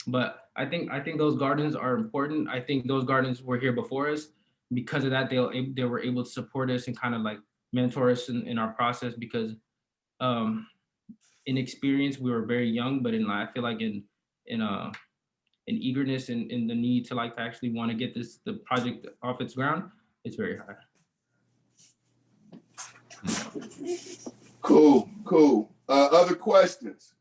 But I think those gardens are important. I think those gardens were here before us. Because of that, they were able to support us and kind of like mentor us in our process because in experience we were very young, but I feel like in eagerness and in the need to like to actually want to get the project off its ground, it's very high. Cool. Other questions?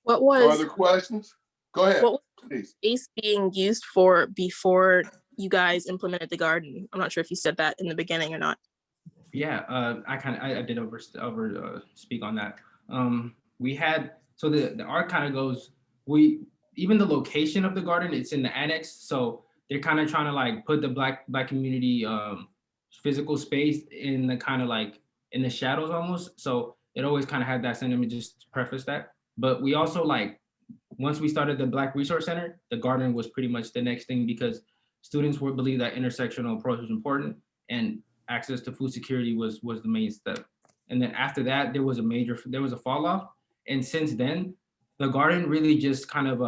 What No was other questions? Go ahead, what was please. space being used for before you guys implemented the garden? I'm not sure if you said that in the beginning or not. Yeah, I did speak on that. We had, so the art kind of goes, even the location of the garden, it's in the annex. So they're kind of trying to like put the black community physical space in the kind of like in the shadows almost. So it always kind of had that sentiment, just to preface that. But we also like, once we started the Black Resource Center, the garden was pretty much the next thing because students would believe that intersectional approach was important and access to food security was the main step. And then after that, there was a fall off. And since then, the garden really just kind of,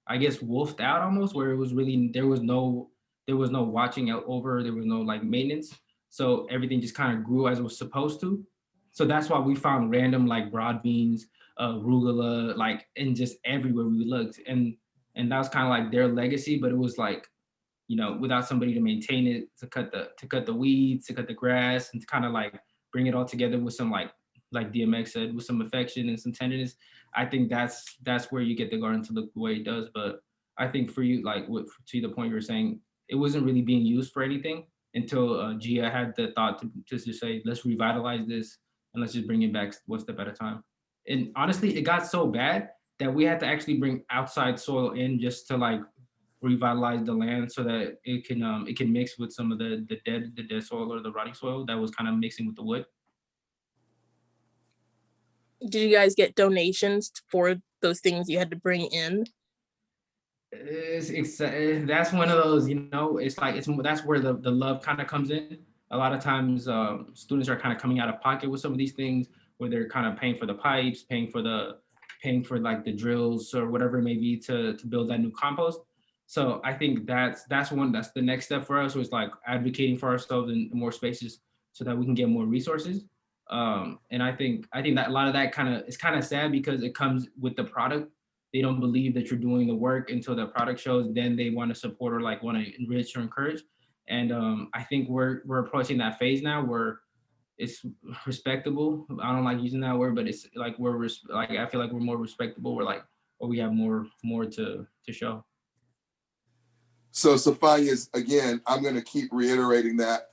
I guess, wolfed out almost, where it was really, there was no watching out over, there was no like maintenance. So everything just kind of grew as it was supposed to. So that's why we found random like broad beans, arugula, like, and just everywhere we looked. And that was kind of like their legacy, but it was like, you know, without somebody to maintain it, to cut the weeds, to cut the grass, and to kind of like bring it all together with some like DMX said, with some affection and some tenderness. I think that's where you get the garden to look the way it does. But I think for you, like to the point you were saying, it wasn't really being used for anything until Gia had the thought to just say, let's revitalize this and let's just bring it back one step at a time. And honestly, it got so bad that we had to actually bring outside soil in just to like revitalize the land so that it can mix with some of the dead soil or the rotting soil that was kind of mixing with the wood. Did you guys get donations for those things you had to bring in? That's one of those, you know, it's like that's where the love kind of comes in. A lot of times students are kind of coming out of pocket with some of these things where they're kind of paying for the pipes, paying for like the drills or whatever it may be to build that new compost. So I think that's the next step for us, was like advocating for ourselves in more spaces so that we can get more resources. And I think that a lot of that it's kind of sad because it comes with the product. They don't believe that you're doing the work until the product shows, then they want to support or like want to enrich or encourage. And I think we're approaching that phase now where it's respectable. I don't like using that word, but it's like I feel like we're more respectable. We're like, or we have more to show. So Sofanyas, again, I'm going to keep reiterating that.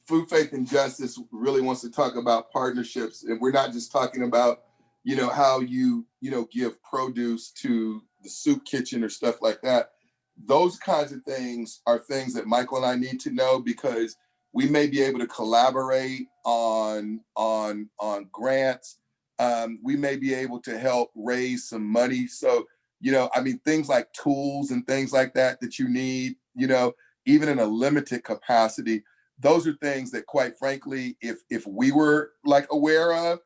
Food, Faith, and Justice really wants to talk about partnerships. And we're not just talking about, you know, how you give produce to the soup kitchen or stuff like that. Those kinds of things are things that Michael and I need to know, because we may be able to collaborate on grants. We may be able to help raise some money. So, you know, I mean, things like tools and things like that you need, you know, even in a limited capacity, those are things that, quite frankly, if we were like aware of,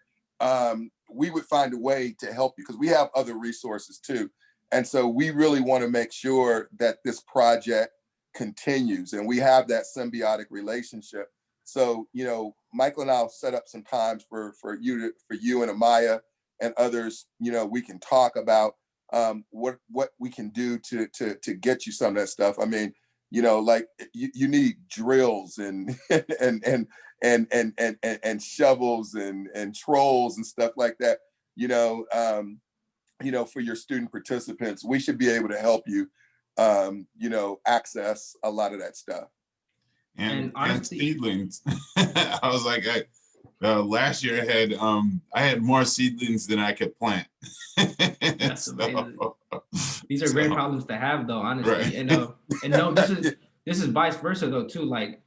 we would find a way to help you, because we have other resources too. And so we really want to make sure that this project continues and we have that symbiotic relationship. So, you know, Michael and I'll set up some times for you and Amaya and others, you know, we can talk about what we can do to get you some of that stuff. I mean, you know, like you need drills and and shovels and trolls and stuff like that, you know, for your student participants. We should be able to help you, you know, access a lot of that stuff. And honestly, seedlings. I was like, last year I had more seedlings than I could plant. That's amazing. These are great problems to have, though, honestly. Right. And no, this is vice versa though too. Like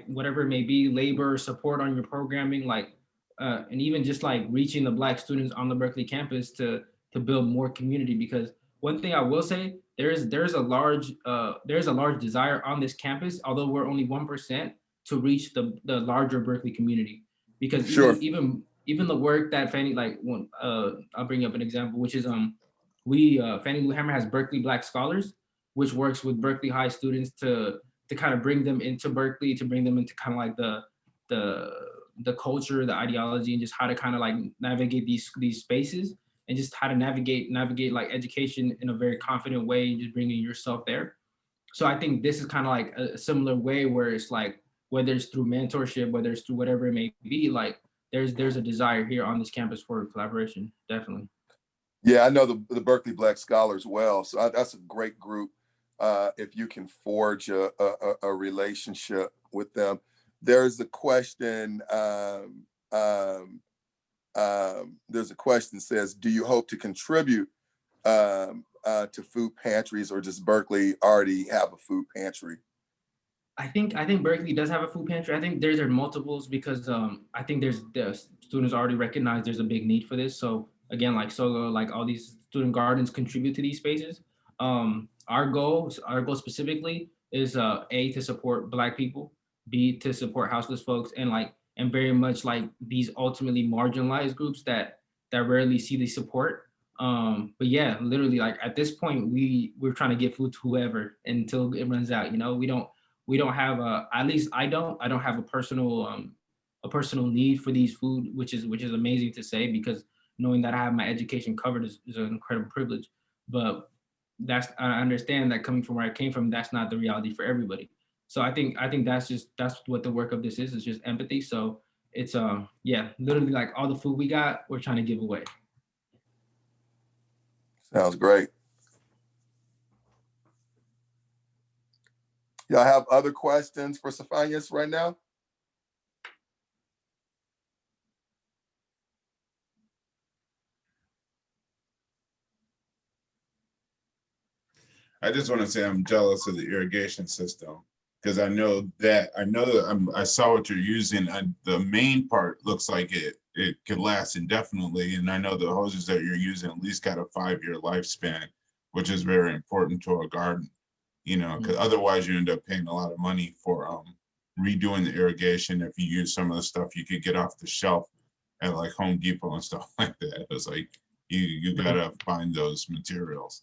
whatever it may be, labor support on your programming, like and even just like reaching the Black students on the Berkeley campus to build more community. Because one thing I will say, there's a large desire on this campus, although we're only 1%, to reach the larger Berkeley community. Because sure. even the work that Fannie, like I'll bring up an example, which is Fannie Lou Hamer has Berkeley Black Scholars, which works with Berkeley High students to kind of bring them into Berkeley, to bring them into kind of like the culture, the ideology, and just how to kind of like navigate these spaces, and just how to navigate like education in a very confident way, and just bringing yourself there. So I think this is kind of like a similar way, where it's like, whether it's through mentorship, whether it's through whatever it may be, like there's a desire here on this campus for collaboration, definitely. Yeah, I know the Berkeley Black Scholars well, so that's a great group. If you can forge a relationship with them. There's a question. There's a question that says, do you hope to contribute to food pantries, or does Berkeley already have a food pantry? I think Berkeley does have a food pantry. I think there are multiples because I think the students already recognize there's a big need for this. So again, like SOGO, like all these student gardens contribute to these spaces. Our goal specifically is A, to support Black people, B, to support houseless folks, and very much like these ultimately marginalized groups that rarely see the support. But yeah, literally, like at this point, we're trying to get food to whoever until it runs out. You know, we don't have at least I don't have a personal need for these food, which is amazing to say, because knowing that I have my education covered is an incredible privilege. But I understand that coming from where I came from, that's not the reality for everybody. So I think that's what the work of this is just empathy. So it's yeah, literally like all the food we got, we're trying to give away. Sounds great. Y'all have other questions for Sofanyas right now? I just want to say I'm jealous of the irrigation system, because I saw what you're using, and the main part looks like it could last indefinitely. And I know the hoses that you're using at least got a 5-year lifespan, which is very important to a garden, you know, because otherwise you end up paying a lot of money for redoing the irrigation. If you use some of the stuff you could get off the shelf at like Home Depot and stuff like that, it's like you gotta find those materials.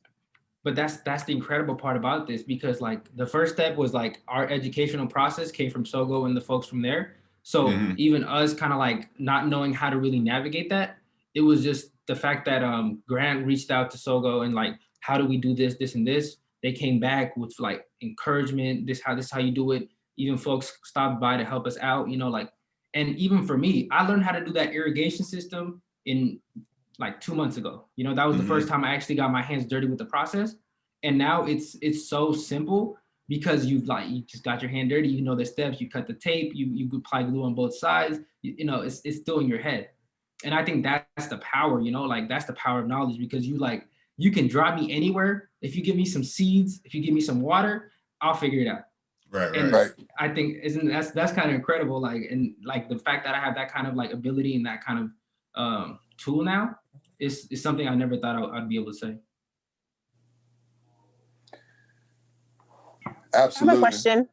But that's the incredible part about this, because like the first step was like our educational process came from SOGO and the folks from there. So even us kind of like not knowing how to really navigate that, it was just the fact that Grant reached out to SOGO and like, how do we do this, and this? They came back with like encouragement, this is how you do it. Even folks stopped by to help us out, you know, like, and even for me, I learned how to do that irrigation system in like 2 months ago. You know, that was the first time I actually got my hands dirty with the process. And now it's so simple, because you just got your hand dirty, you know the steps, you cut the tape, you apply glue on both sides, you know, it's still in your head. And I think that's the power, you know, like that's the power of knowledge, because you can drop me anywhere. If you give me some seeds, if you give me some water, I'll figure it out. Right. I think that's kind of incredible. Like, and like the fact that I have that kind of like ability and that kind of tool now is something I never thought I'd be able to say. Absolutely. I have a question.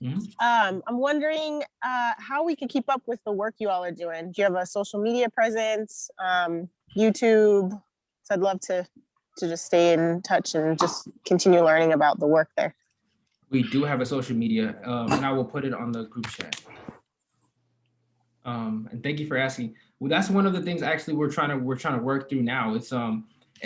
Mm-hmm. I'm wondering how we can keep up with the work you all are doing. Do you have a social media presence, YouTube? So I'd love to just stay in touch and just continue learning about the work there. We do have a social media, and I will put it on the group chat. And thank you for asking. Well, that's one of the things actually we're trying to work through now. It's and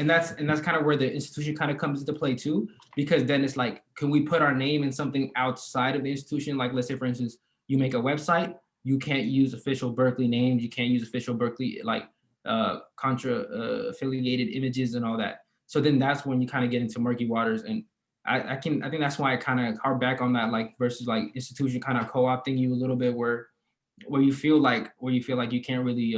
that's kind of where the institution kind of comes into play too, because then it's like, can we put our name in something outside of the institution? Like, let's say for instance, you make a website, you can't use official Berkeley names, you can't use official Berkeley like affiliated images and all that. So then that's when you kind of get into murky waters. And I think that's why I kind of harp back on that, like versus like institution kind of co-opting you a little bit, where you feel like you can't really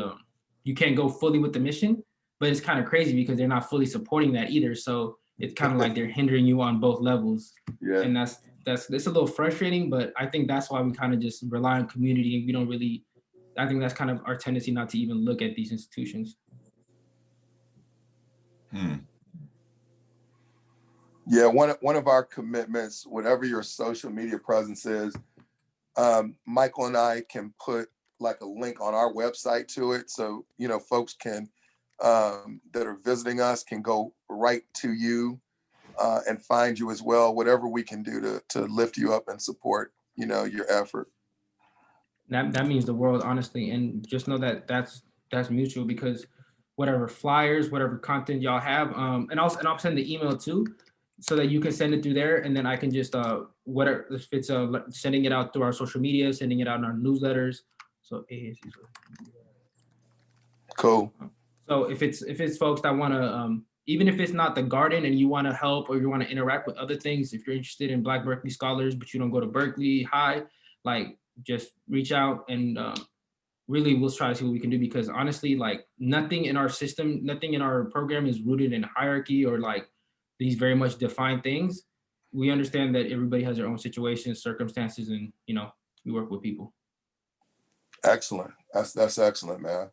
you can't go fully with the mission, but it's kind of crazy because they're not fully supporting that either. So it's kind of like they're hindering you on both levels. Yeah. And that's it's a little frustrating, but I think that's why we kind of just rely on community, and we don't really, I think that's kind of our tendency not to even look at these institutions. Yeah, one of our commitments, whatever your social media presence is, Michael and I can put like a link on our website to it. So, you know, folks can, that are visiting us can go right to you and find you as well, whatever we can do to lift you up and support, you know, your effort. That means the world, honestly. And just know that that's mutual, because whatever flyers, whatever content y'all have, and I'll send the email too, so that you can send it through there, and then I can just whatever, if it's sending it out through our social media, sending it out in our newsletters. So Cool. So if it's folks that want to, even if it's not the garden and you want to help or you want to interact with other things, if you're interested in Black Berkeley scholars, but you don't go to Berkeley High, like just reach out and really we'll try to see what we can do, because honestly, like nothing in our system, nothing in our program is rooted in hierarchy or like these very much defined things. We understand that everybody has their own situations, circumstances, and we work with people. Excellent. That's excellent, man.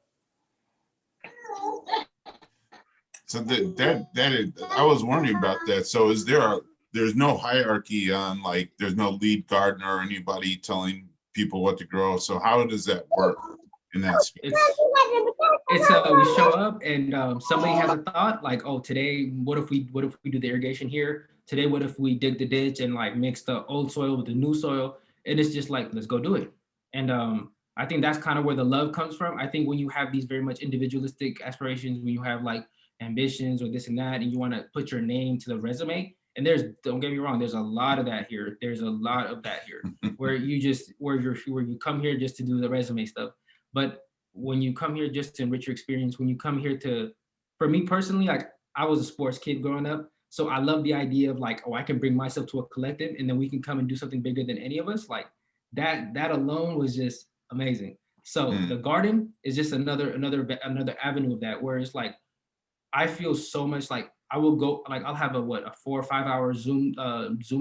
So that is, I was wondering about that. So there's no hierarchy on, like, there's no lead gardener or anybody telling people what to grow. So how does that work in that space? It's we show up and somebody has a thought like, oh, today, what if we do the irrigation here? Today, what if we dig the ditch and like mix the old soil with the new soil? And it's just like, let's go do it. And I think that's kind of where the love comes from. I think when you have these very much individualistic aspirations, when you have like ambitions or this and that, and you want to put your name to the resume, and don't get me wrong, there's a lot of that here. There's a lot of that here where you come here just to do the resume stuff. But when you come here just to enrich your experience, when you come here for me personally, like I was a sports kid growing up. So I love the idea of like, oh, I can bring myself to a collective and then we can come and do something bigger than any of us. Like that alone was just amazing. So the garden is just another avenue of that, where it's like, I feel so much like I will go, like I'll have a 4 or 5 hour Zoom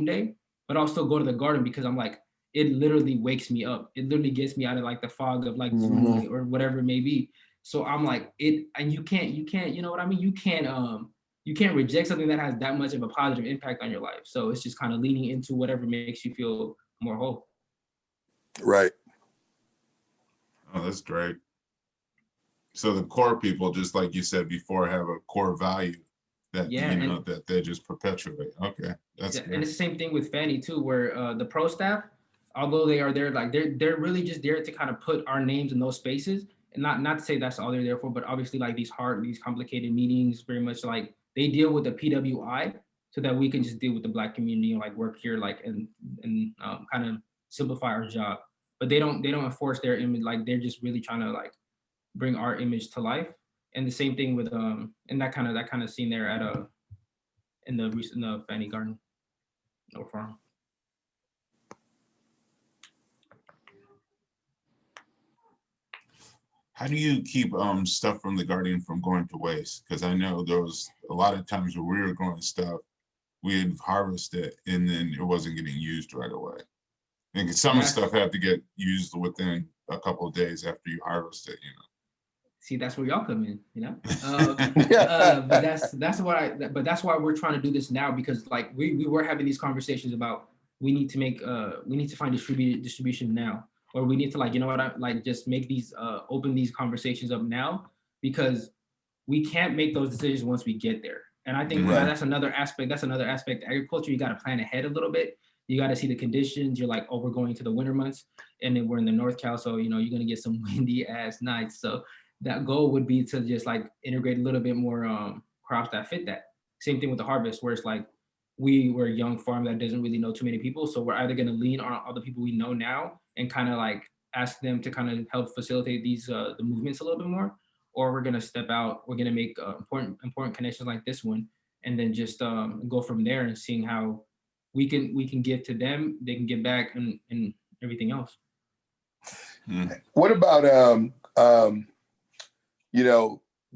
day, but I'll still go to the garden because I'm like, it literally wakes me up. It literally gets me out of like the fog of like Zoom or whatever it may be. So I'm like and you can't, you know what I mean? You can't reject something that has that much of a positive impact on your life. So it's just kind of leaning into whatever makes you feel more whole. Right. Oh, that's great. So the core people, just like you said before, have a core value that that they just perpetuate. Okay, that's and it's the same thing with Fannie too, where the pro staff, although they are there, like they're really just there to kind of put our names in those spaces, and not to say that's all they're there for, but obviously like these complicated meetings, very much like they deal with the PWI so that we can just deal with the Black community and like work here like and kind of simplify our job. But they don't enforce their image, like they're just really trying to like bring our image to life. And the same thing with and that kind of scene there at in the Fannie Garden or farm. How do you keep stuff from the garden from going to waste? Because I know there was a lot of times where we were growing stuff, we'd harvest it and then it wasn't getting used right away. And some stuff had to get used within a couple of days after you harvest it, See, that's where y'all come in, but that's why we're trying to do this now, because like we were having these conversations about we need to find distribution now, or we need to like just make these open these conversations up now, because we can't make those decisions once we get there. And I think that's another aspect. Agriculture, you got to plan ahead a little bit. You got to see the conditions. You're like, oh, we're going to the winter months, and then we're in the North Cal, so you're gonna get some windy ass nights. So that goal would be to just like integrate a little bit more crops that fit that. Same thing with the harvest, where it's like we're a young farm that doesn't really know too many people, so we're either going to lean on all the people we know now and kind of like ask them to kind of help facilitate these the movements a little bit more, or we're going to step out. We're going to make important connections like this one, and then just go from there and seeing how we can give to them, they can give back, and everything else. What about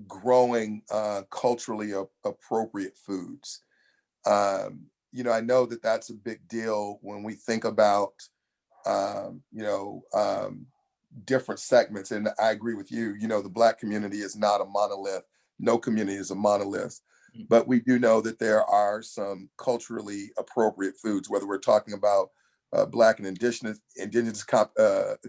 growing culturally appropriate foods? I know that that's a big deal when we think about, different segments. And I agree with you, the Black community is not a monolith. No community is a monolith. But we do know that there are some culturally appropriate foods, whether we're talking about Black and indigenous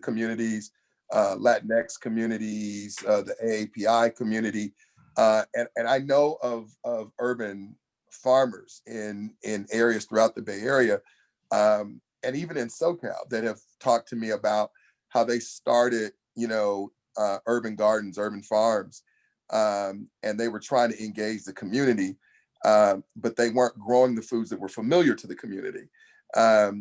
communities, Latinx communities, the AAPI community. And I know of urban farmers in areas throughout the Bay Area, and even in SoCal, that have talked to me about how they started, urban gardens, urban farms, and they were trying to engage the community, but they weren't growing the foods that were familiar to the community. How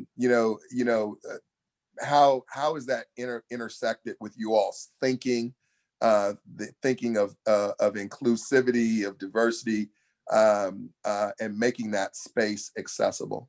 is that intersected with you all's thinking, the thinking of inclusivity, of diversity, and making that space accessible?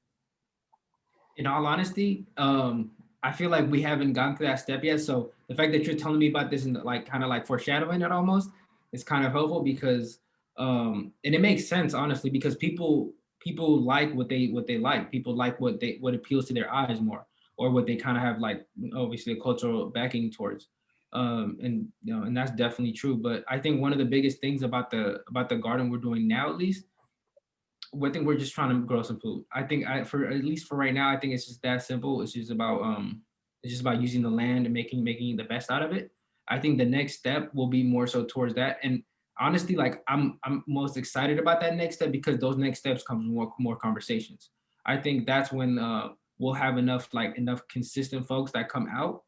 In all honesty, I feel like we haven't gone to that step yet. So the fact that you're telling me about this and like kind of like foreshadowing it almost is kind of helpful because and it makes sense honestly because people like what they like. People like what appeals to their eyes more or what they kind of have like obviously a cultural backing towards. And you know, and that's definitely true. But I think one of the biggest things about the garden we're doing now at least I think we're just trying to grow some food. I think for at least for right now, I think it's just that simple. It's just about using the land and making the best out of it. I think the next step will be more so towards that. And honestly, like I'm most excited about that next step because those next steps comes more conversations. I think that's when we'll have enough consistent folks that come out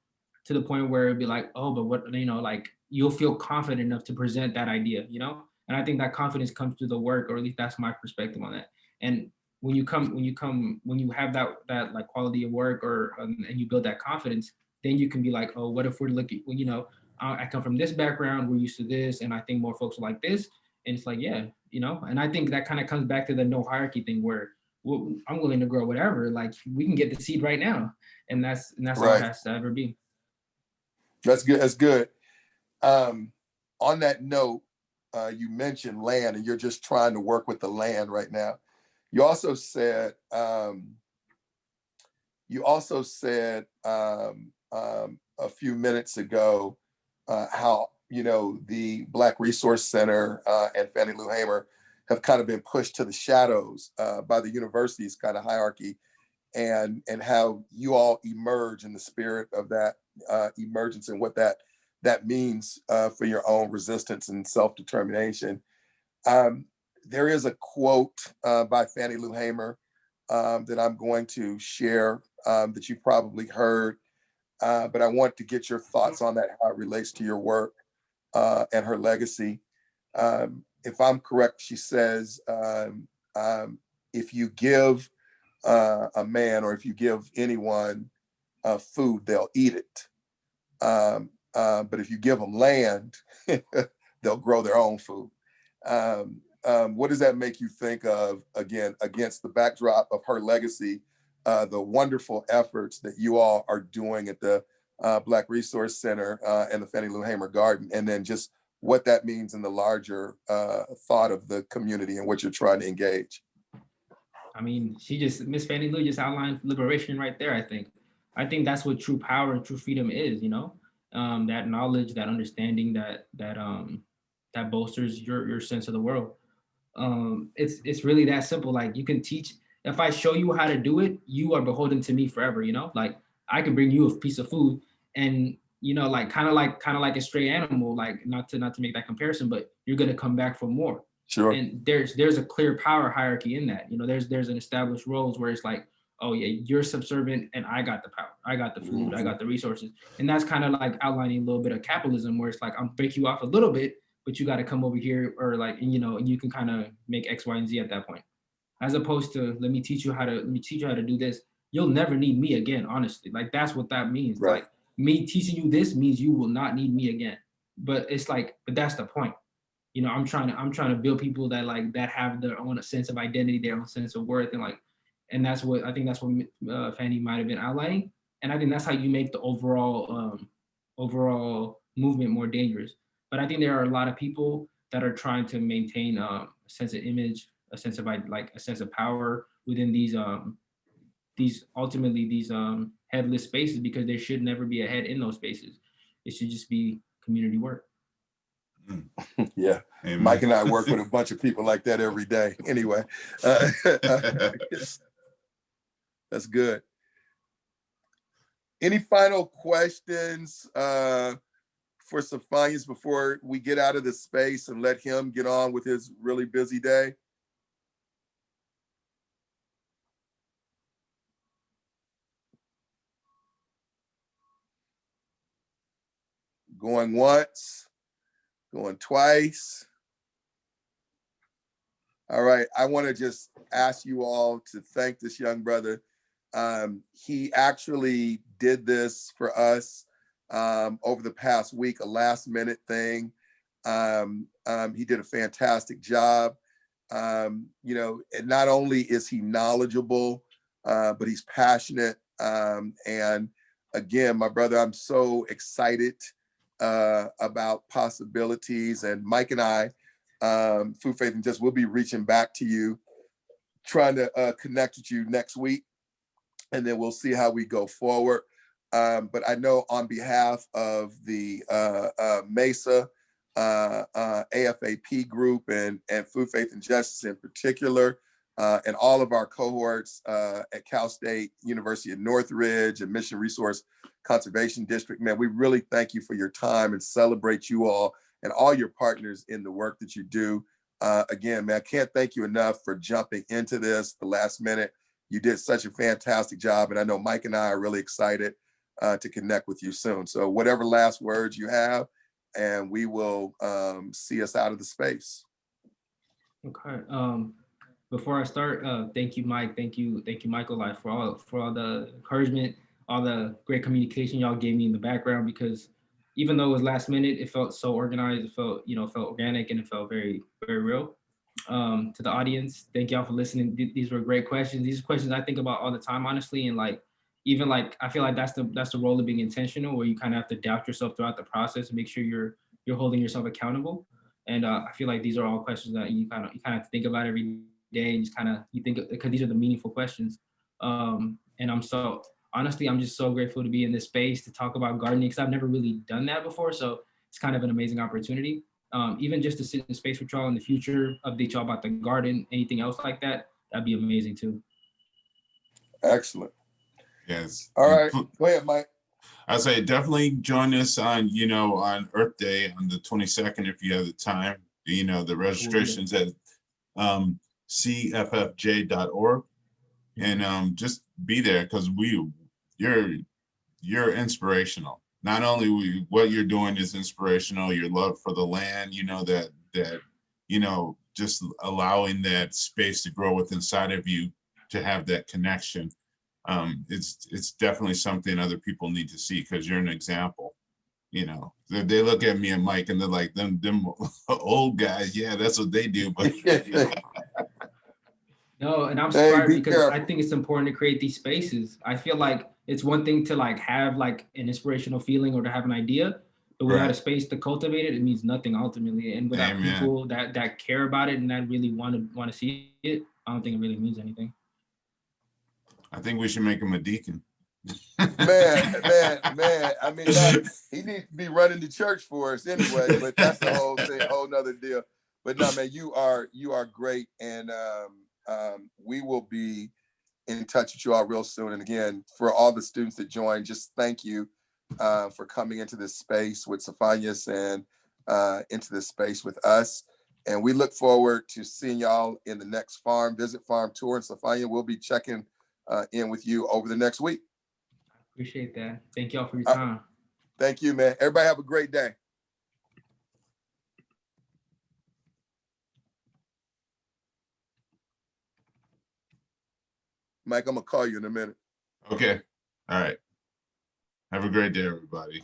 to the point where it'd be like, oh, but what like you'll feel confident enough to present that idea, and I think that confidence comes through the work, or at least that's my perspective on that. And when you have that like quality of work or and you build that confidence, then you can be like, oh, what if we're looking, I come from this background, we're used to this, and I think more folks are like this. And it's like, yeah, and I think that kind of comes back to the no hierarchy thing where I'm willing to grow whatever, like we can get the seed right now. And that's all it has to ever be. That's good. That's good. On that note, you mentioned land and you're just trying to work with the land right now. You also said a few minutes ago how the Black Resource Center and Fannie Lou Hamer have kind of been pushed to the shadows by the university's kind of hierarchy, and how you all emerge in the spirit of that emergence and what that means for your own resistance and self-determination. There is a quote by Fannie Lou Hamer that I'm going to share that you probably heard, but I want to get your thoughts on that, how it relates to your work and her legacy. If I'm correct, she says, if you give a man or if you give anyone food, they'll eat it. But if you give them land, they'll grow their own food. What does that make you think of, again, against the backdrop of her legacy, the wonderful efforts that you all are doing at the Black Resource Center and the Fannie Lou Hamer Garden, and then just what that means in the larger thought of the community and what you're trying to engage? I mean, Miss Fannie Lou just outlined liberation right there, I think that's what true power and true freedom is, that knowledge, that understanding, that bolsters your sense of the world. It's really that simple. Like you can teach, if I show you how to do it, you are beholden to me forever, like I can bring you a piece of food and, like kind of like a stray animal, like not to make that comparison, but you're going to come back for more. Sure. And there's a clear power hierarchy in that, there's an established roles where it's like, oh yeah, you're subservient and I got the power, I got the food, mm-hmm. I got the resources. And that's kind of like outlining a little bit of capitalism where it's like, I'll break you off a little bit, but you got to come over here, or like, and you can kind of make X, Y, and Z at that point. As opposed to, let me teach you how to do this. You'll never need me again, honestly. Like that's what that means. Right. Like me teaching you this means you will not need me again. But it's like, but that's the point. I'm trying to build people that have their own sense of identity, their own sense of worth, and that's what Fannie might have been outlining. And I think that's how you make the overall movement more dangerous. But I think there are a lot of people that are trying to maintain a sense of image, a sense of power within these headless spaces, because there should never be a head in those spaces. It should just be community work. Yeah. Amen. Mike and I work with a bunch of people like that every day. Anyway, that's good. Any final questions for Sofanyas before we get out of this space and let him get on with his really busy day? Going once, going twice. All right, I want to just ask you all to thank this young brother. He actually did this for us over the past week, a last minute thing. He did a fantastic job. You know, and not only is he knowledgeable, but he's passionate. And again, my brother, I'm so excited about possibilities. And Mike and I, Food, Faith, and Justice, we'll be reaching back to you, trying to connect with you next week, and then we'll see how we go forward. But I know on behalf of the MESA, AFAP group, and Food, Faith, and Justice in particular, and all of our cohorts at Cal State University of Northridge and Mission Resource Conservation District, man, we really thank you for your time and celebrate you all and all your partners in the work that you do. Again, man, I can't thank you enough for jumping into this the last minute. You did such a fantastic job, and I know Mike and I are really excited to connect with you soon. So whatever last words you have, and we will see us out of the space. Okay. Before I start, thank you, Mike. Thank you, Michael, like for all the encouragement, all the great communication y'all gave me in the background. Because even though it was last minute, it felt so organized. It felt, felt organic, and it felt very, very real. To the audience, thank y'all for listening. These were great questions. These are questions I think about all the time, honestly, and even I feel like that's the role of being intentional, where you kind of have to doubt yourself throughout the process and make sure you're holding yourself accountable. And I feel like these are all questions that you kind of have to think about every day, and you think, because these are the meaningful questions. And I'm just so grateful to be in this space to talk about gardening, because I've never really done that before. So it's kind of an amazing opportunity. Even just to sit in space with y'all in the future, update y'all about the garden, anything else like that, that'd be amazing too. Excellent. Yes. All right. Go ahead, Mike. I say definitely join us on, on Earth Day on the 22nd if you have the time. The registration's at cffj.org, and just be there, because you're inspirational. Not only what you're doing is inspirational, your love for the land, that just allowing that space to grow within inside of you, to have that connection. It's definitely something other people need to see, because you're an example. They look at me and Mike and they're like, them old guys, yeah, that's what they do. But no, and I'm inspired because careful. I think it's important to create these spaces. I feel like it's one thing to have an inspirational feeling or to have an idea, but without a space to cultivate it, it means nothing ultimately. And without people that care about it and that really want to see it, I don't think it really means anything. I think we should make him a deacon. man. I mean, he needs to be running the church for us anyway, but that's the whole thing, whole nother deal. But no, man, you are great. And we will be in touch with you all real soon. And again, for all the students that joined, just thank you for coming into this space with Sofanyas and into this space with us. And we look forward to seeing y'all in the next farm tour. And Sofanya will be checking in with you over the next week. Appreciate that. Thank y'all for your time. Thank you, man. Everybody have a great day. Mike, I'm gonna call you in a minute. Okay. All right. Have a great day, everybody.